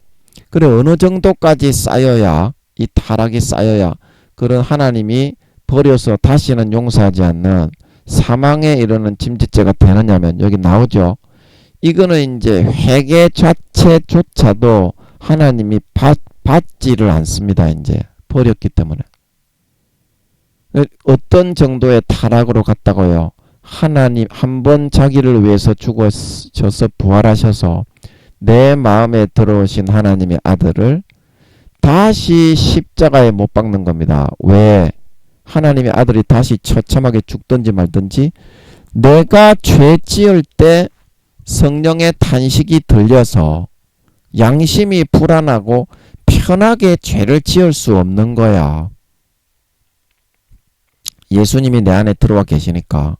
그래 어느 정도까지 쌓여야 이 타락이 쌓여야 그런 하나님이 버려서 다시는 용서하지 않는 사망에 이르는 짐짓죄가 되느냐면 여기 나오죠. 이거는 이제 회개 자체조차도 하나님이 받지를 않습니다. 이제 버렸기 때문에. 어떤 정도의 타락으로 갔다고요? 하나님 한 번 자기를 위해서 죽으셔서 부활하셔서 내 마음에 들어오신 하나님의 아들을 다시 십자가에 못 박는 겁니다. 왜? 하나님의 아들이 다시 처참하게 죽든지 말든지 내가 죄 지을 때 성령의 탄식이 들려서 양심이 불안하고 편하게 죄를 지을 수 없는 거야. 예수님이 내 안에 들어와 계시니까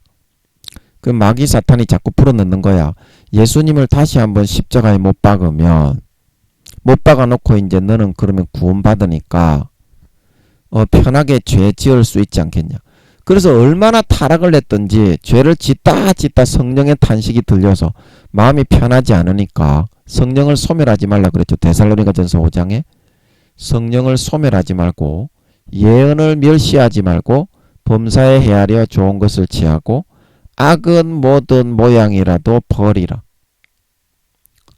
그 마귀 사탄이 자꾸 불어넣는 거야. 예수님을 다시 한번 십자가에 못 박으면 못 박아놓고 이제 너는 그러면 구원받으니까 편하게 죄 지을 수 있지 않겠냐. 그래서 얼마나 타락을 했든지 죄를 짓다 성령의 탄식이 들려서 마음이 편하지 않으니까 성령을 소멸하지 말라 그랬죠. 데살로니가전서 5장에 성령을 소멸하지 말고 예언을 멸시하지 말고 범사에 헤아려 좋은 것을 취하고 악은 모든 모양이라도 버리라.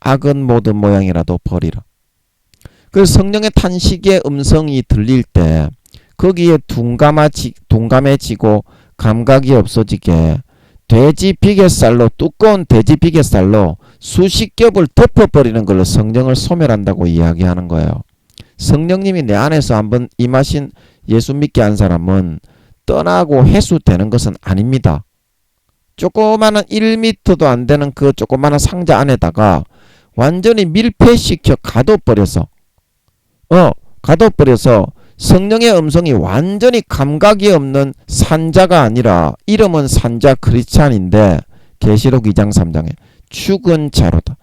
악은 모든 모양이라도 버리라. 그래서 성령의 탄식의 음성이 들릴 때 거기에 둔감해지고 감각이 없어지게 돼지 비계살로 두꺼운 돼지 비계살로 수십 겹을 덮어버리는 걸로 성령을 소멸한다고 이야기하는 거예요. 성령님이 내 안에서 한번 임하신 예수 믿게 한 사람은 떠나고 회수되는 것은 아닙니다. 조그마한 1m도 안 되는 그 조그마한 상자 안에다가 완전히 밀폐시켜 가둬버려서 성령의 음성이 완전히 감각이 없는 산자가 아니라 이름은 산자 크리스찬인데 계시록 2장 3장에 죽은 자로다.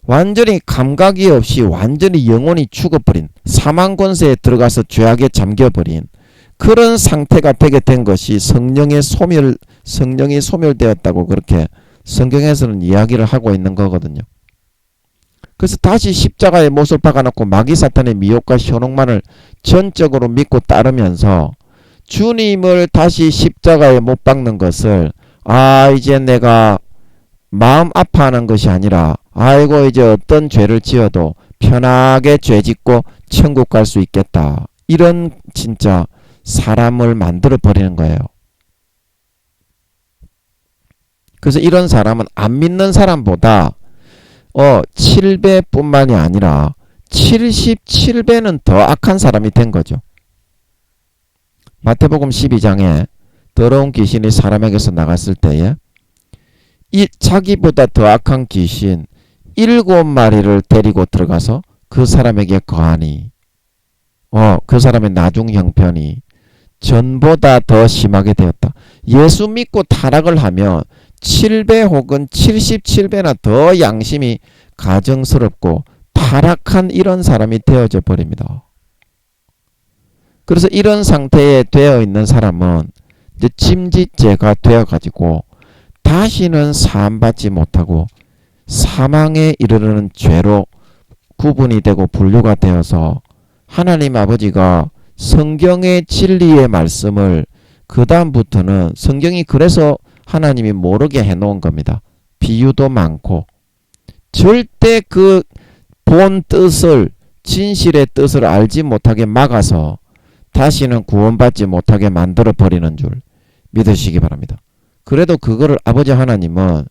완전히 감각이 없이 완전히 영혼이 죽어버린 사망 권세에 들어가서 죄악에 잠겨버린 그런 상태가 되게 된 것이 성령이 소멸되었다고 그렇게 성경에서는 이야기를 하고 있는 거거든요. 그래서 다시 십자가에 못을 박아놓고 마귀 사탄의 미혹과 현혹만을 전적으로 믿고 따르면서 주님을 다시 십자가에 못 박는 것을 이제 내가 마음 아파하는 것이 아니라 아이고 이제 어떤 죄를 지어도 편하게 죄 짓고 천국 갈 수 있겠다. 이런 진짜 사람을 만들어 버리는 거예요. 그래서 이런 사람은 안 믿는 사람보다 7배뿐만이 아니라 77배는 더 악한 사람이 된 거죠. 마태복음 12장에 더러운 귀신이 사람에게서 나갔을 때에 이 자기보다 더 악한 귀신 7마리를 데리고 들어가서 그 사람에게 거하니 그 사람의 나중 형편이 전보다 더 심하게 되었다. 예수 믿고 타락을 하면 7배 혹은 77배나 더 양심이 가증스럽고 타락한 이런 사람이 되어져 버립니다. 그래서 이런 상태에 되어 있는 사람은 이제 짐짓죄가 되어가지고 다시는 사함받지 못하고 사망에 이르르는 죄로 구분이 되고 분류가 되어서 하나님 아버지가 성경의 진리의 말씀을 그 다음부터는 성경이 그래서 하나님이 모르게 해놓은 겁니다. 비유도 많고 절대 그 본 뜻을 진실의 뜻을 알지 못하게 막아서 다시는 구원받지 못하게 만들어 버리는 줄 믿으시기 바랍니다. 그래도 그거를 아버지 하나님은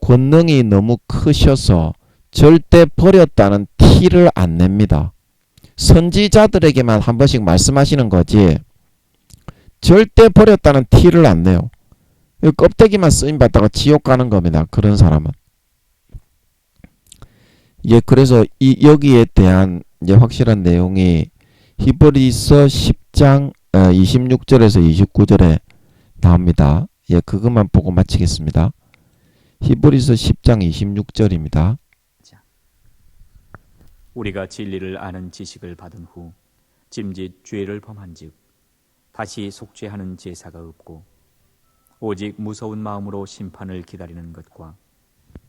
권능이 너무 크셔서 절대 버렸다는 티를 안 냅니다. 선지자들에게만 한 번씩 말씀하시는 거지 절대 버렸다는 티를 안 내요. 껍데기만 쓰임받다가 지옥 가는 겁니다. 그런 사람은. 그래서 여기에 대한 이제 확실한 내용이 히브리서 10장 26절에서 29절에 나옵니다. 그것만 보고 마치겠습니다. 히브리서 10장 26절입니다. 우리가 진리를 아는 지식을 받은 후 짐짓 죄를 범한즉 다시 속죄하는 제사가 없고 오직 무서운 마음으로 심판을 기다리는 것과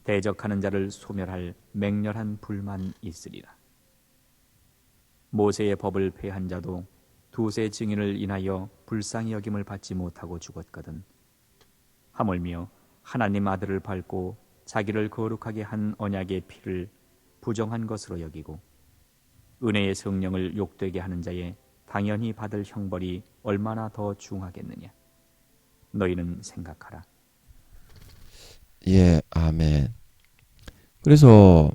대적하는 자를 소멸할 맹렬한 불만 있으리라. 모세의 법을 폐한 자도 두세 증인을 인하여 불쌍히 여김을 받지 못하고 죽었거든. 하물며 하나님 아들을 밟고 자기를 거룩하게 한 언약의 피를 부정한 것으로 여기고 은혜의 성령을 욕되게 하는 자의 당연히 받을 형벌이 얼마나 더 중하겠느냐. 너희는 생각하라. 아멘. 그래서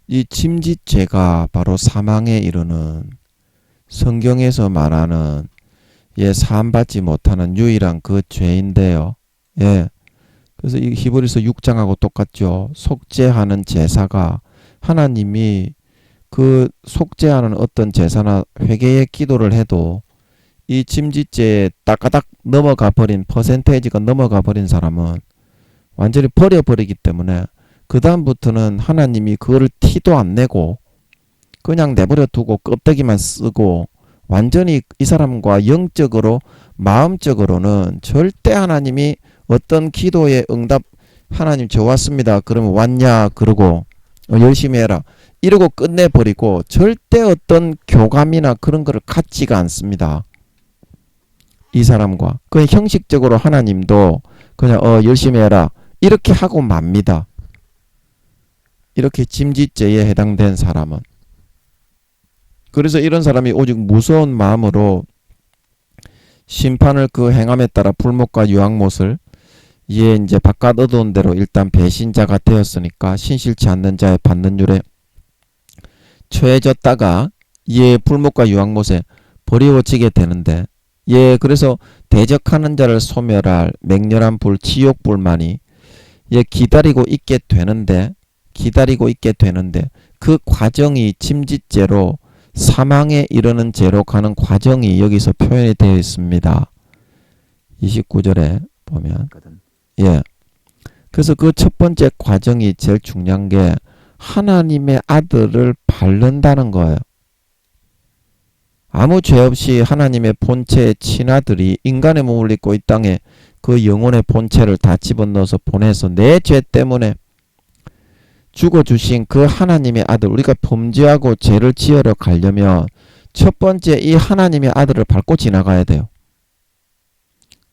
이 짐짓죄가 바로 사망에 이르는 성경에서 말하는 사함받지 못하는 유일한 그 죄인데요. 그래서 이 히브리서 6장하고 똑같죠. 속죄하는 제사가 하나님이 그 속죄하는 어떤 제사나 회개의 기도를 해도 이 짐짓죄에 따까닥 넘어가 버린 퍼센테이지가 넘어가 버린 사람은 완전히 버려버리기 때문에 그 다음부터는 하나님이 그거를 티도 안 내고 그냥 내버려 두고 껍데기만 쓰고 완전히 이 사람과 영적으로 마음적으로는 절대 하나님이 어떤 기도의 응답 하나님 저 왔습니다. 그러면 왔냐 그러고 열심히 해라 이러고 끝내버리고 절대 어떤 교감이나 그런 거를 갖지가 않습니다. 이 사람과 그 형식적으로 하나님도 그냥 열심히 해라 이렇게 하고 맙니다. 이렇게 짐짓죄에 해당된 사람은. 그래서 이런 사람이 오직 무서운 마음으로 심판을 그 행함에 따라 불못과 유황못을 이제 바깥 얻어온 대로 일단 배신자가 되었으니까 신실치 않는 자의 받는 율에 처해졌다가 불못과 유황못에 버리워지게 되는데 그래서 대적하는 자를 소멸할 맹렬한 불 지옥불만이 기다리고 있게 되는데 그 과정이 짐짓죄로 사망에 이르는 죄로 가는 과정이 여기서 표현이 되어 있습니다. 29절에 보면 그래서 그 첫 번째 과정이 제일 중요한 게 하나님의 아들을 밟는다는 거예요. 아무 죄 없이 하나님의 본체의 친아들이 인간의 몸을 입고 이 땅에 그 영혼의 본체를 다 집어넣어서 보내서 내 죄 때문에 죽어주신 그 하나님의 아들, 우리가 범죄하고 죄를 지으러 가려면 첫 번째 이 하나님의 아들을 밟고 지나가야 돼요.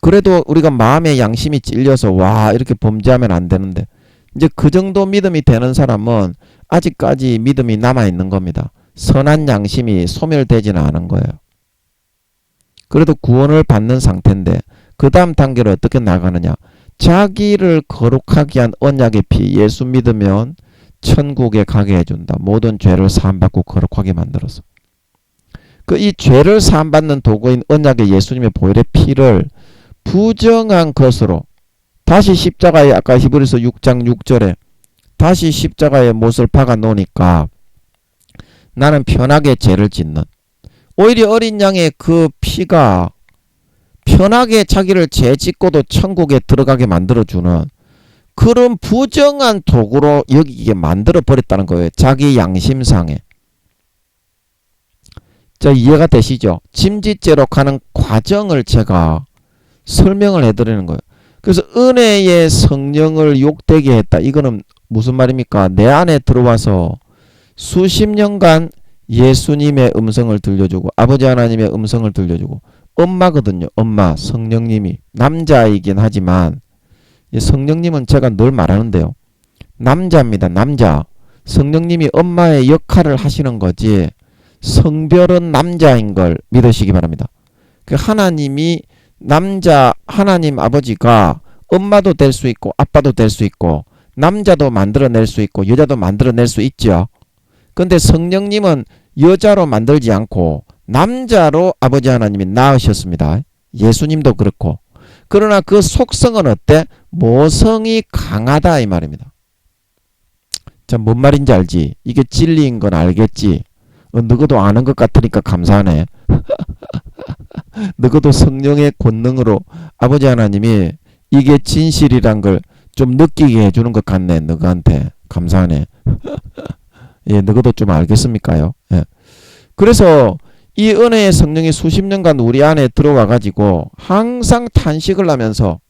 그래도 우리가 마음의 양심이 찔려서 이렇게 범죄하면 안 되는데 이제 그 정도 믿음이 되는 사람은 아직까지 믿음이 남아있는 겁니다. 선한 양심이 소멸되지는 않은 거예요. 그래도 구원을 받는 상태인데 그 다음 단계로 어떻게 나가느냐. 자기를 거룩하게 한 언약의 피 예수 믿으면 천국에 가게 해준다. 모든 죄를 사함받고 거룩하게 만들어서. 이 죄를 사함받는 도구인 언약의 예수님의 보혈의 피를 부정한 것으로 다시 십자가에 아까 히브리서 6장 6절에 다시 십자가에 못을 박아 놓으니까 나는 편하게 죄를 짓는 오히려 어린 양의 그 피가 편하게 자기를 죄 짓고도 천국에 들어가게 만들어주는 그런 부정한 도구로 여기게 만들어 버렸다는 거예요. 자기 양심상에. 자, 이해가 되시죠? 짐짓죄로 가는 과정을 제가 설명을 해드리는 거예요. 그래서 은혜의 성령을 욕되게 했다. 이거는 무슨 말입니까? 내 안에 들어와서 수십 년간 예수님의 음성을 들려주고 아버지 하나님의 음성을 들려주고 엄마거든요. 엄마 성령님이 남자이긴 하지만 성령님은 제가 늘 말하는데요. 남자입니다. 남자. 성령님이 엄마의 역할을 하시는 거지 성별은 남자인 걸 믿으시기 바랍니다. 그 하나님이 남자 하나님 아버지가 엄마도 될 수 있고 아빠도 될 수 있고 남자도 만들어낼 수 있고 여자도 만들어낼 수 있죠. 근데 성령님은 여자로 만들지 않고 남자로 아버지 하나님이 낳으셨습니다. 예수님도 그렇고. 그러나 그 속성은 어때? 모성이 강하다 이 말입니다. 자, 뭔 말인지 알지? 이게 진리인 건 알겠지? 너희도 아는 것 같으니까 감사하네. 너희도 성령의 권능으로 아버지 하나님이 이게 진실이란 걸 좀 느끼게 해주는 것 같네. 너희한테 감사하네. 너희도 좀 알겠습니까요? 그래서 이 은혜의 성령이 수십 년간 우리 안에 들어와 가지고 항상 탄식을 하면서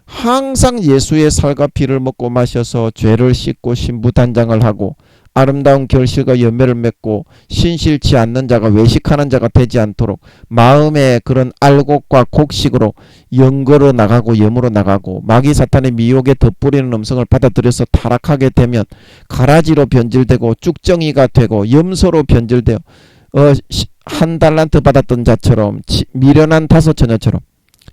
항상 예수의 살과 피를 먹고 마셔서 죄를 씻고 신부단장을 하고 아름다운 결실과 열매를 맺고 신실치 않는 자가 외식하는 자가 되지 않도록 마음의 그런 알곡과 곡식으로 영거로 나가고 염으로 나가고 마귀 사탄의 미혹에 덧뿌리는 음성을 받아들여서 타락하게 되면 가라지로 변질되고 쭉정이가 되고 염소로 변질되어 한 달란트 받았던 자처럼 미련한 다섯 처녀처럼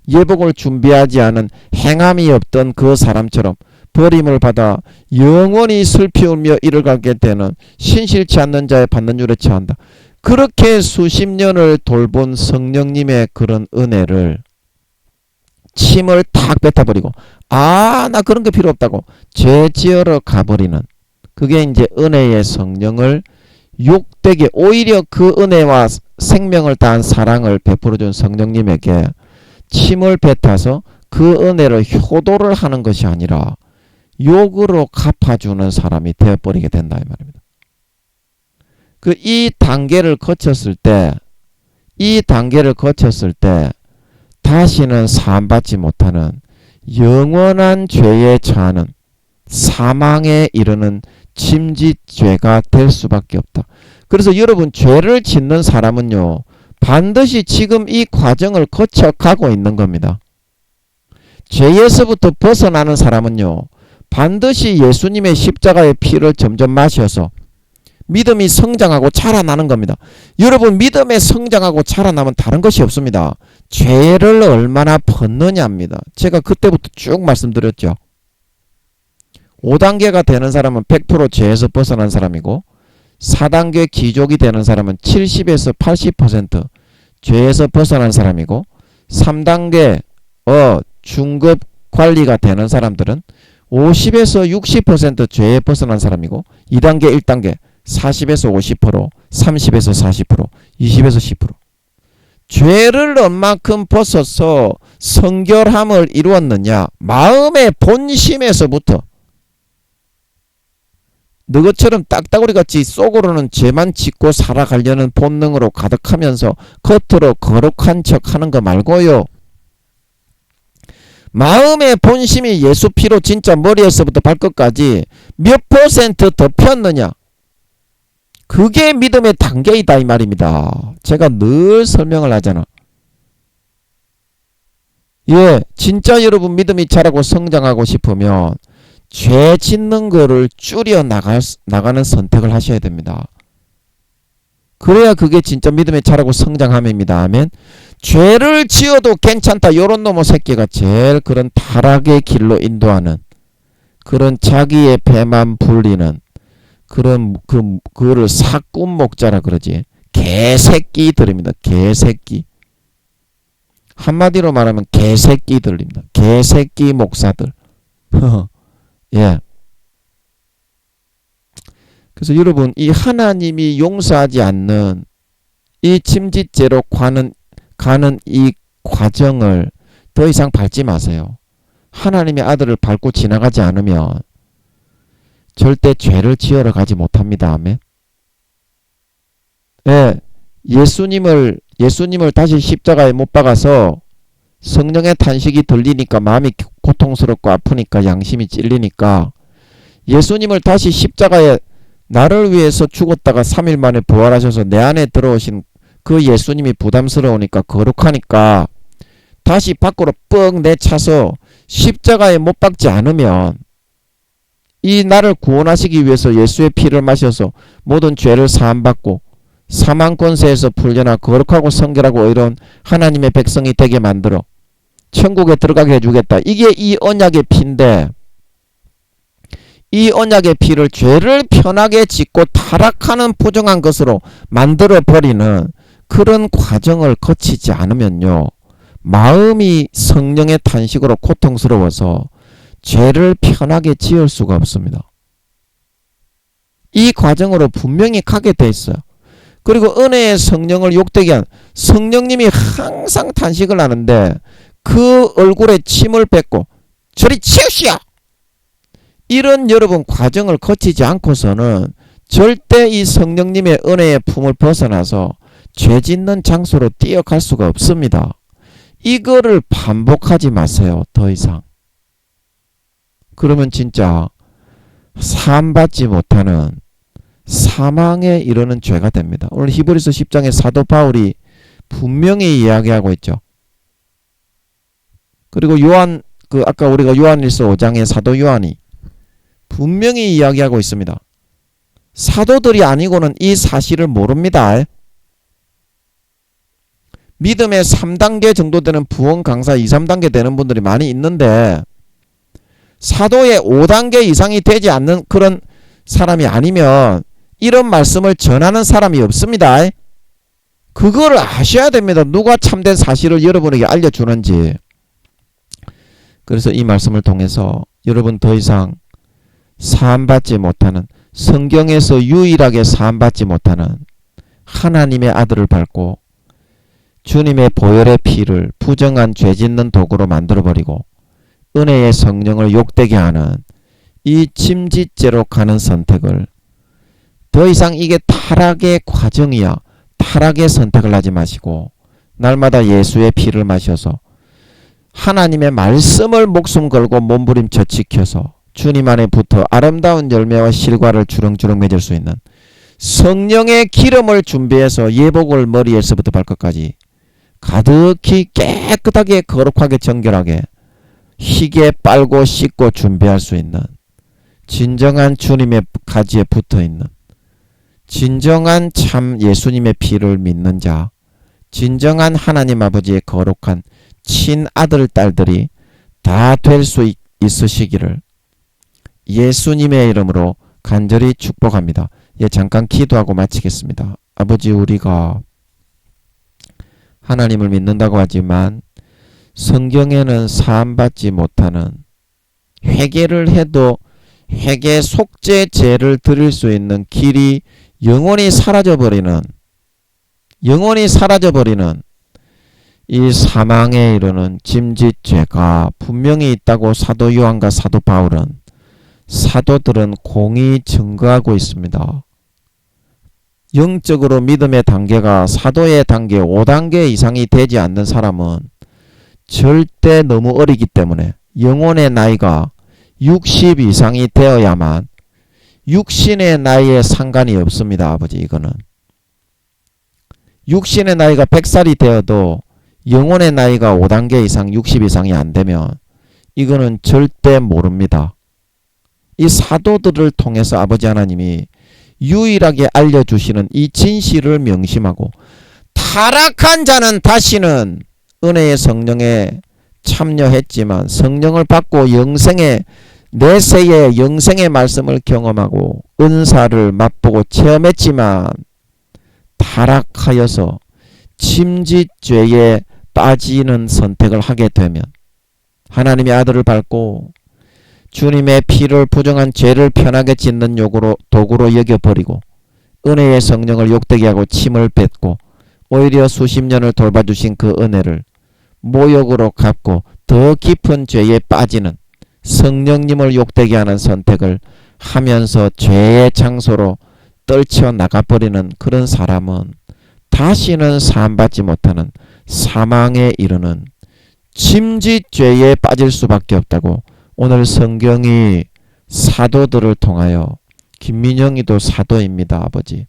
예복을 준비하지 않은 행함이 없던 그 사람처럼 버림을 받아 영원히 슬피 울며 이를 가게 되는 신실치 않는 자의 받는 율에 처한다. 그렇게 수십 년을 돌본 성령님의 그런 은혜를 침을 탁 뱉어버리고 나 그런 게 필요 없다고 죄 지으러 가버리는 그게 이제 은혜의 성령을 욕되게 오히려 그 은혜와 생명을 다한 사랑을 베풀어준 성령님에게 침을 뱉어서 그 은혜를 효도를 하는 것이 아니라 욕으로 갚아주는 사람이 되어버리게 된다 이 말입니다. 이 단계를 거쳤을 때 다시는 사함받지 못하는 영원한 죄에 처하는 사망에 이르는 침짓죄가 될 수밖에 없다. 그래서 여러분, 죄를 짓는 사람은요, 반드시 지금 이 과정을 거쳐가고 있는 겁니다. 죄에서부터 벗어나는 사람은요, 반드시 예수님의 십자가의 피를 점점 마셔서 믿음이 성장하고 자라나는 겁니다. 여러분, 믿음에 성장하고 자라나면 다른 것이 없습니다. 죄를 얼마나 벗느냐입니다. 제가 그때부터 쭉 말씀드렸죠. 5단계가 되는 사람은 100% 죄에서 벗어난 사람이고, 4단계 기족이 되는 사람은 70에서 80% 죄에서 벗어난 사람이고, 3단계 중급 관리가 되는 사람들은 50에서 60% 죄에 벗어난 사람이고, 2단계 1단계 40에서 50%, 30에서 40%, 20에서 10%. 죄를 얼만큼 벗어서 성결함을 이루었느냐? 마음의 본심에서부터. 너것처럼 딱따구리같이 속으로는 죄만 짓고 살아가려는 본능으로 가득하면서 겉으로 거룩한 척하는 거 말고요. 마음의 본심이 예수 피로 진짜 머리에서부터 발끝까지 몇 % 더 폈느냐? 그게 믿음의 단계이다 이 말입니다. 제가 늘 설명을 하잖아. 예, 진짜 여러분 믿음이 자라고 성장하고 싶으면 죄 짓는 거를 줄여 나가는 선택을 하셔야 됩니다. 그래야 그게 진짜 믿음에 자라고 성장함입니다. 아멘. 죄를 지어도 괜찮다, 요런 놈의 새끼가 제일 그런 타락의 길로 인도하는, 그런 자기의 배만 불리는 그거를 사꾼목자라 그러지. 개새끼들입니다. 개새끼. 한마디로 말하면 개새끼들입니다. 개새끼 목사들. 예. 그래서 여러분, 이 하나님이 용서하지 않는 이 침짓죄로 가는 이 과정을 더 이상 밟지 마세요. 하나님의 아들을 밟고 지나가지 않으면 절대 죄를 지으러 가지 못합니다. 아멘. 예, 예수님을 다시 십자가에 못 박아서 성령의 탄식이 들리니까 마음이 고통스럽고 아프니까 양심이 찔리니까 예수님을 다시 십자가에 나를 위해서 죽었다가 3일 만에 부활하셔서 내 안에 들어오신 그 예수님이 부담스러우니까 거룩하니까 다시 밖으로 뻥 내차서 십자가에 못 박지 않으면 이 나를 구원하시기 위해서 예수의 피를 마셔서 모든 죄를 사함받고 사망 권세에서 풀려나 거룩하고 성결하고 의로운 하나님의 백성이 되게 만들어 천국에 들어가게 해주겠다. 이게 이 언약의 피인데, 이 언약의 피를 죄를 편하게 짓고 타락하는 부정한 것으로 만들어버리는 그런 과정을 거치지 않으면요, 마음이 성령의 탄식으로 고통스러워서 죄를 편하게 지을 수가 없습니다. 이 과정으로 분명히 가게 돼 있어요. 그리고 은혜의 성령을 욕되게 한 성령님이 항상 탄식을 하는데 그 얼굴에 침을 뱉고 저리 치우시오! 이런 여러분 과정을 거치지 않고서는 절대 이 성령님의 은혜의 품을 벗어나서 죄 짓는 장소로 뛰어갈 수가 없습니다. 이거를 반복하지 마세요. 더 이상. 그러면 진짜 사함받지 못하는 사망에 이르는 죄가 됩니다. 오늘 히브리서 10장에 사도 바울이 분명히 이야기하고 있죠. 그리고 아까 우리가 요한일서 5장의 사도 요한이 분명히 이야기하고 있습니다. 사도들이 아니고는 이 사실을 모릅니다. 믿음의 3단계 정도 되는 부흥 강사 2, 3단계 되는 분들이 많이 있는데 사도의 5단계 이상이 되지 않는 그런 사람이 아니면 이런 말씀을 전하는 사람이 없습니다. 그거를 아셔야 됩니다. 누가 참된 사실을 여러분에게 알려주는지. 그래서 이 말씀을 통해서 여러분 더 이상 사함받지 못하는, 성경에서 유일하게 사함받지 못하는 하나님의 아들을 밟고 주님의 보혈의 피를 부정한 죄 짓는 도구로 만들어버리고 은혜의 성령을 욕되게 하는 이 침짓죄로 가는 선택을 더 이상 이게 타락의 과정이야. 타락의 선택을 하지 마시고 날마다 예수의 피를 마셔서 하나님의 말씀을 목숨 걸고 몸부림쳐 지켜서 주님 안에 붙어 아름다운 열매와 실과를 주렁주렁 맺을 수 있는 성령의 기름을 준비해서 예복을 머리에서부터 발끝까지 가득히 깨끗하게 거룩하게 정결하게 희게 빨고 씻고 준비할 수 있는 진정한 주님의 가지에 붙어있는 진정한 참 예수님의 피를 믿는 자, 진정한 하나님 아버지의 거룩한 친아들 딸들이 다 될 수 있으시기를 예수님의 이름으로 간절히 축복합니다. 예, 잠깐 기도하고 마치겠습니다. 아버지, 우리가 하나님을 믿는다고 하지만 성경에는 사함받지 못하는 회개를 해도 회개 속죄 제를 드릴 수 있는 길이 영원히 사라져버리는 이 사망에 이르는 짐짓죄가 분명히 있다고 사도 요한과 사도 바울은 사도들은 공히 증거하고 있습니다. 영적으로 믿음의 단계가 사도의 단계 5단계 이상이 되지 않는 사람은 절대 너무 어리기 때문에 영혼의 나이가 60 이상이 되어야만 육신의 나이에 상관이 없습니다. 아버지, 이거는 육신의 나이가 100살이 되어도 영혼의 나이가 5단계 이상 60 이상이 안 되면 이거는 절대 모릅니다. 이 사도들을 통해서 아버지 하나님이 유일하게 알려주시는 이 진실을 명심하고 타락한 자는 다시는 은혜의 성령에 참여했지만 성령을 받고 영생의 내세의 영생의 말씀을 경험하고 은사를 맛보고 체험했지만 타락하여서 침짓죄에 빠지는 선택을 하게 되면 하나님의 아들을 밟고 주님의 피를 부정한 죄를 편하게 짓는 도구로 여겨버리고 은혜의 성령을 욕되게 하고 침을 뱉고 오히려 수십 년을 돌봐주신 그 은혜를 모욕으로 갚고 더 깊은 죄에 빠지는 성령님을 욕되게 하는 선택을 하면서 죄의 장소로 떨쳐나가버리는 그런 사람은 다시는 사함받지 못하는 사망에 이르는 침짓죄에 빠질 수밖에 없다고 오늘 성경이 사도들을 통하여 김민영이도 사도입니다. 아버지,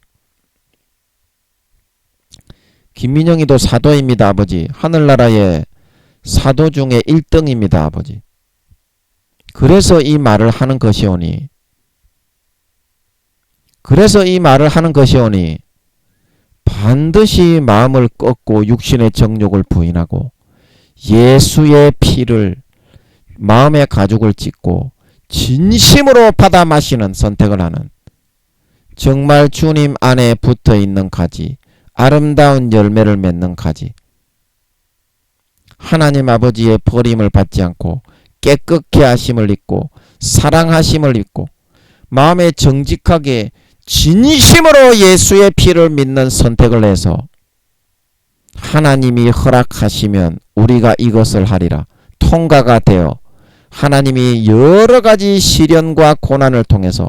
김민영이도 사도입니다. 아버지, 하늘나라의 사도 중에 1등입니다. 아버지. 그래서 이 말을 하는 것이오니 반드시 마음을 꺾고 육신의 정욕을 부인하고 예수의 피를 마음의 가죽을 찢고 진심으로 받아 마시는 선택을 하는 정말 주님 안에 붙어있는 가지, 아름다운 열매를 맺는 가지, 하나님 아버지의 버림을 받지 않고 깨끗게 하심을 입고 사랑하심을 입고 마음에 정직하게 진심으로 예수의 피를 믿는 선택을 해서 하나님이 허락하시면 우리가 이것을 하리라 통과가 되어 하나님이 여러가지 시련과 고난을 통해서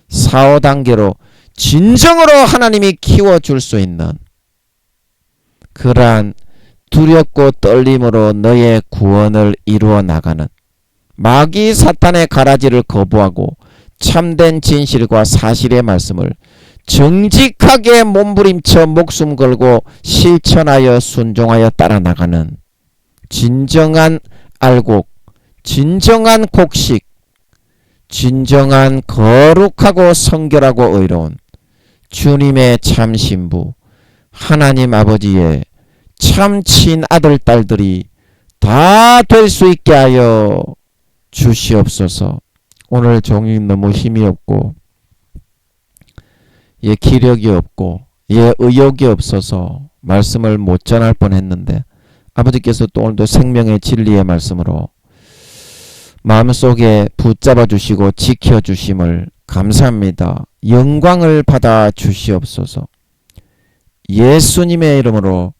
4, 5단계로 진정으로 하나님이 키워줄 수 있는 그러한 두렵고 떨림으로 너의 구원을 이루어 나가는 마귀 사탄의 가라지를 거부하고 참된 진실과 사실의 말씀을 정직하게 몸부림쳐 목숨 걸고 실천하여 순종하여 따라 나가는 진정한 알곡, 진정한 곡식, 진정한 거룩하고 성결하고 의로운 주님의 참 신부 하나님 아버지의 참 친아들 딸들이 다 될 수 있게 하여 주시옵소서. 오늘 종이 너무 힘이 없고 기력이 없고 의욕이 없어서 말씀을 못 전할 뻔했는데 아버지께서 또 오늘도 생명의 진리의 말씀으로 마음속에 붙잡아 주시고 지켜 주심을 감사합니다. 영광을 받아 주시옵소서. 예수님의 이름으로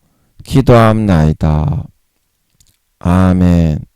기도합나이다. 아멘.